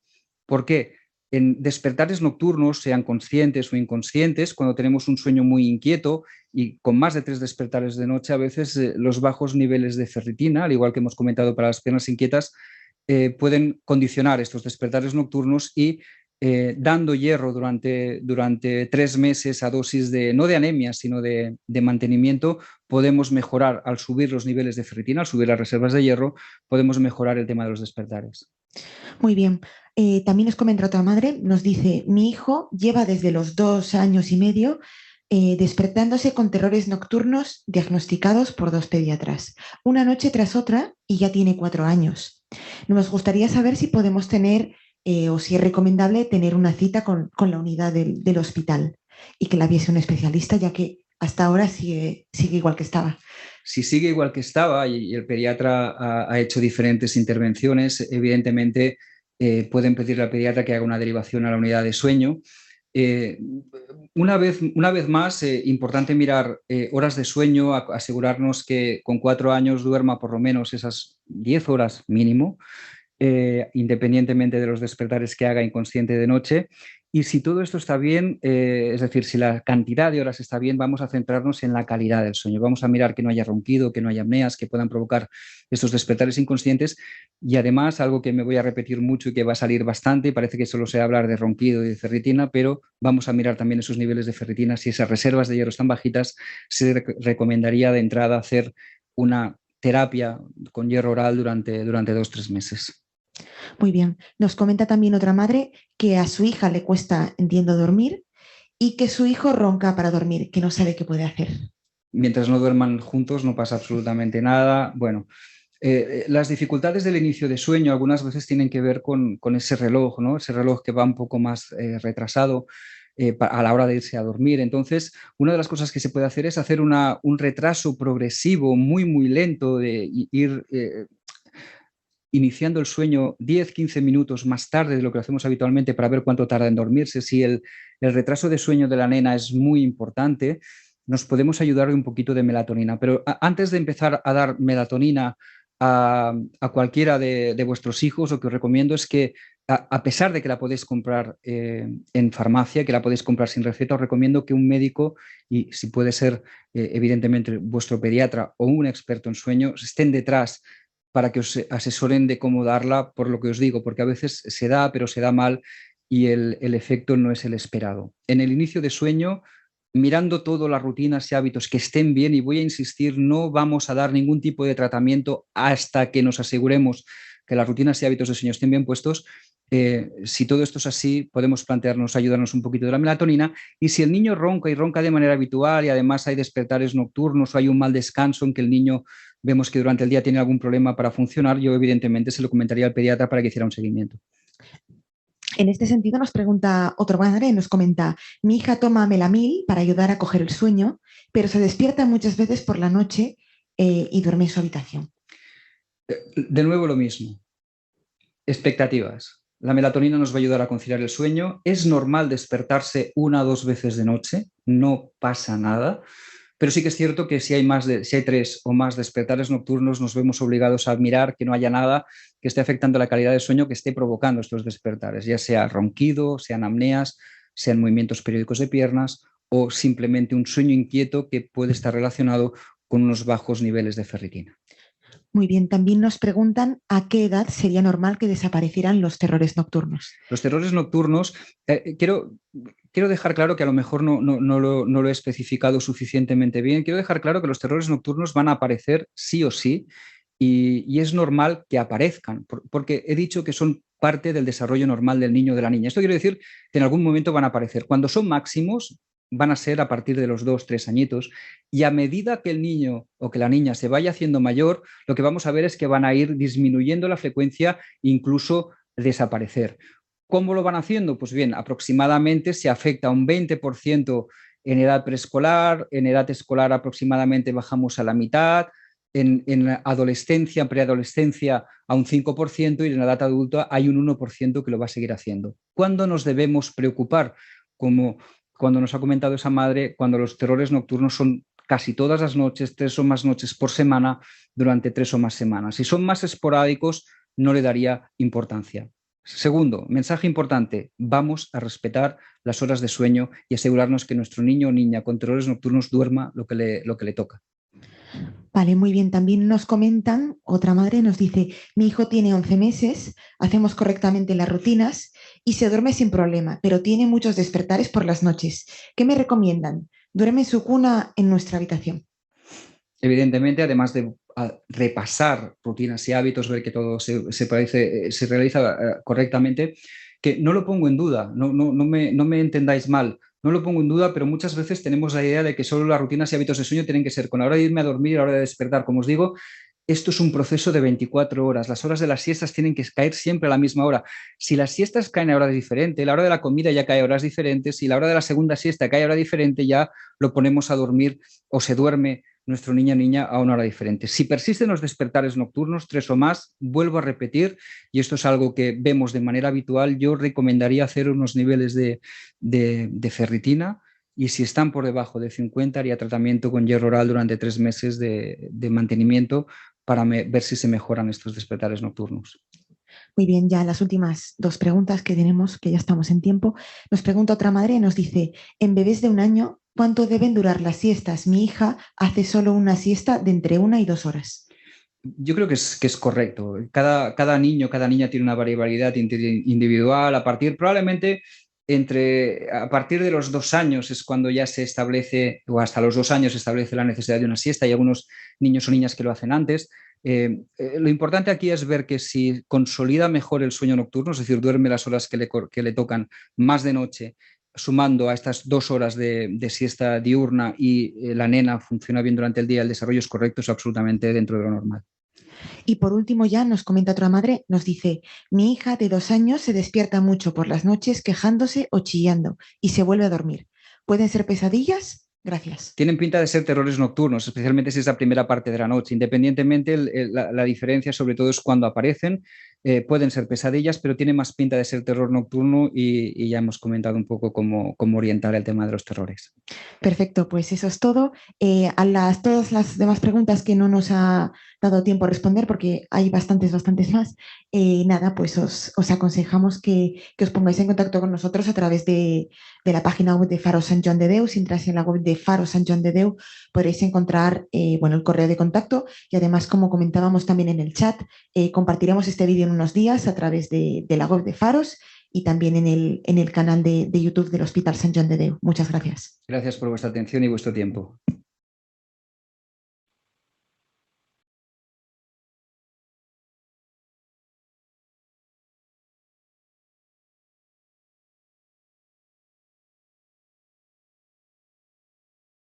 ¿Por qué? En despertares nocturnos, sean conscientes o inconscientes, cuando tenemos un sueño muy inquieto y con más de 3 despertares de noche, a veces los bajos niveles de ferritina, al igual que hemos comentado para las piernas inquietas, pueden condicionar estos despertares nocturnos y dando hierro durante 3 meses a dosis no de anemia, sino de mantenimiento, podemos mejorar al subir los niveles de ferritina, al subir las reservas de hierro, podemos mejorar el tema de los despertares. Muy bien. También nos comenta otra madre, nos dice, mi hijo lleva desde los 2 años y medio despertándose con terrores nocturnos diagnosticados por 2 pediatras, una noche tras otra, y ya tiene 4 años. Nos gustaría saber si podemos tener o si es recomendable tener una cita con la unidad del hospital y que la viese un especialista, ya que hasta ahora sigue igual que estaba. Si sigue igual que estaba y el pediatra ha hecho diferentes intervenciones, evidentemente pueden pedirle al pediatra que haga una derivación a la unidad de sueño. Una vez más, importante mirar horas de sueño, asegurarnos que con 4 años duerma por lo menos esas 10 horas mínimo, independientemente de los despertares que haga inconsciente de noche. Y si todo esto está bien, es decir, si la cantidad de horas está bien, vamos a centrarnos en la calidad del sueño. Vamos a mirar que no haya ronquido, que no haya apneas, que puedan provocar estos despertares inconscientes. Y además, algo que me voy a repetir mucho y que va a salir bastante, parece que solo se hablar de ronquido y de ferritina, pero vamos a mirar también esos niveles de ferritina. Si esas reservas de hierro están bajitas, se recomendaría de entrada hacer una terapia con hierro oral durante 2-3 meses. Muy bien. Nos comenta también otra madre que a su hija le cuesta, entiendo, dormir y que su hijo ronca para dormir, que no sabe qué puede hacer. Mientras no duerman juntos no pasa absolutamente nada. Bueno, las dificultades del inicio de sueño algunas veces tienen que ver con ese reloj, ¿no? Ese reloj que va un poco más retrasado a la hora de irse a dormir. Entonces, una de las cosas que se puede hacer es hacer un retraso progresivo muy, muy lento de ir iniciando el sueño 10-15 minutos más tarde de lo que hacemos habitualmente para ver cuánto tarda en dormirse. Si el retraso de sueño de la nena es muy importante, nos podemos ayudar de un poquito de melatonina. Pero antes de empezar a dar melatonina a cualquiera de vuestros hijos, lo que os recomiendo es que, a pesar de que la podéis comprar en farmacia, que la podéis comprar sin receta, os recomiendo que un médico, y si puede ser evidentemente vuestro pediatra o un experto en sueño, estén detrás para que os asesoren de cómo darla, por lo que os digo, porque a veces se da, pero se da mal y el efecto no es el esperado. En el inicio de sueño, mirando todas las rutinas y hábitos que estén bien, y voy a insistir, no vamos a dar ningún tipo de tratamiento hasta que nos aseguremos que las rutinas y hábitos de sueño estén bien puestos. Si todo esto es así, podemos plantearnos ayudarnos un poquito de la melatonina, y si el niño ronca y ronca de manera habitual y además hay despertares nocturnos o hay un mal descanso en que el niño vemos que durante el día tiene algún problema para funcionar, yo evidentemente se lo comentaría al pediatra para que hiciera un seguimiento. En este sentido nos pregunta otro padre, nos comenta, mi hija toma melamil para ayudar a coger el sueño, pero se despierta muchas veces por la noche y duerme en su habitación. De nuevo lo mismo, expectativas. La melatonina nos va a ayudar a conciliar el sueño. Es normal despertarse 1 o 2 veces de noche, no pasa nada. Pero sí que es cierto que si hay 3 o más despertares nocturnos, nos vemos obligados a mirar que no haya nada que esté afectando la calidad del sueño que esté provocando estos despertares, ya sea ronquido, sean apneas, sean movimientos periódicos de piernas o simplemente un sueño inquieto que puede estar relacionado con unos bajos niveles de ferritina. Muy bien, también nos preguntan a qué edad sería normal que desaparecieran los terrores nocturnos. Los terrores nocturnos, quiero dejar claro que a lo mejor no lo he especificado suficientemente bien. Quiero dejar claro que los terrores nocturnos van a aparecer sí o sí, y es normal que aparezcan, porque he dicho que son parte del desarrollo normal del niño o de la niña. Esto quiere decir que en algún momento van a aparecer. Cuando son máximos, van a ser a partir de los 2, 3 añitos, y a medida que el niño o que la niña se vaya haciendo mayor, lo que vamos a ver es que van a ir disminuyendo la frecuencia, incluso desaparecer. ¿Cómo lo van haciendo? Pues bien, aproximadamente se afecta un 20% en edad preescolar, en edad escolar aproximadamente bajamos a la mitad, en adolescencia, en preadolescencia a un 5%, y en edad adulta hay un 1% que lo va a seguir haciendo. ¿Cuándo nos debemos preocupar? Como cuando nos ha comentado esa madre, cuando los terrores nocturnos son casi todas las noches, 3 o más noches por semana, durante 3 o más semanas. Si son más esporádicos, no le daría importancia. Segundo, mensaje importante, vamos a respetar las horas de sueño y asegurarnos que nuestro niño o niña con terrores nocturnos duerma lo que le toca. Vale, muy bien. También nos comentan, otra madre nos dice, mi hijo tiene 11 meses, hacemos correctamente las rutinas y se duerme sin problema, pero tiene muchos despertares por las noches. ¿Qué me recomiendan? Duerme en su cuna en nuestra habitación. Evidentemente, además de repasar rutinas y hábitos, ver que todo se realiza correctamente, que no lo pongo en duda, no me entendáis mal, no lo pongo en duda, pero muchas veces tenemos la idea de que solo las rutinas y hábitos de sueño tienen que ser con la hora de irme a dormir y la hora de despertar. Como os digo, esto es un proceso de 24 horas. Las horas de las siestas tienen que caer siempre a la misma hora. Si las siestas caen a horas diferentes, la hora de la comida ya cae a horas diferentes, y la hora de la segunda siesta cae a hora diferente, ya lo ponemos a dormir o se duerme nuestro niño o niña a una hora diferente. Si persisten los despertares nocturnos, 3 o más, vuelvo a repetir, y esto es algo que vemos de manera habitual, yo recomendaría hacer unos niveles de ferritina, y si están por debajo de 50, haría tratamiento con hierro oral durante 3 meses de mantenimiento para ver si se mejoran estos despertares nocturnos. Muy bien, ya las últimas 2 preguntas que tenemos, que ya estamos en tiempo. Nos pregunta otra madre y nos dice, en bebés de 1 año, ¿cuánto deben durar las siestas? Mi hija hace solo una siesta de entre 1 y 2 horas. Yo creo que es correcto. Cada niño, cada niña tiene una variabilidad individual. Probablemente a partir de los 2 años es cuando ya se establece, o hasta los 2 años se establece la necesidad de una siesta. Hay algunos niños o niñas que lo hacen antes. Lo importante aquí es ver que si consolida mejor el sueño nocturno, es decir, duerme las horas que le tocan más de noche, sumando a estas 2 horas de siesta diurna, y la nena funciona bien durante el día, el desarrollo es correcto, es absolutamente dentro de lo normal. Y por último ya nos comenta otra madre, nos dice, mi hija de 2 años se despierta mucho por las noches quejándose o chillando y se vuelve a dormir. ¿Pueden ser pesadillas? Gracias. Tienen pinta de ser terrores nocturnos, especialmente si es la primera parte de la noche. Independientemente, la diferencia sobre todo es cuando aparecen. pueden ser pesadillas, pero tiene más pinta de ser terror nocturno y ya hemos comentado un poco cómo orientar el tema de los terrores. Perfecto, pues eso es todo. Todas las demás preguntas que no nos ha dado tiempo a responder, porque hay bastantes más, nada, pues os aconsejamos que os pongáis en contacto con nosotros a través de la página web de Faro Sant Joan de Déu. Si entráis en la web de Faro Sant Joan de Déu, podréis encontrar bueno, el correo de contacto y además, como comentábamos también en el chat, compartiremos este vídeo en unos días a través de la web de Faros y también en el canal de YouTube del Hospital Sant Joan de Déu. Muchas gracias. Gracias por vuestra atención y vuestro tiempo.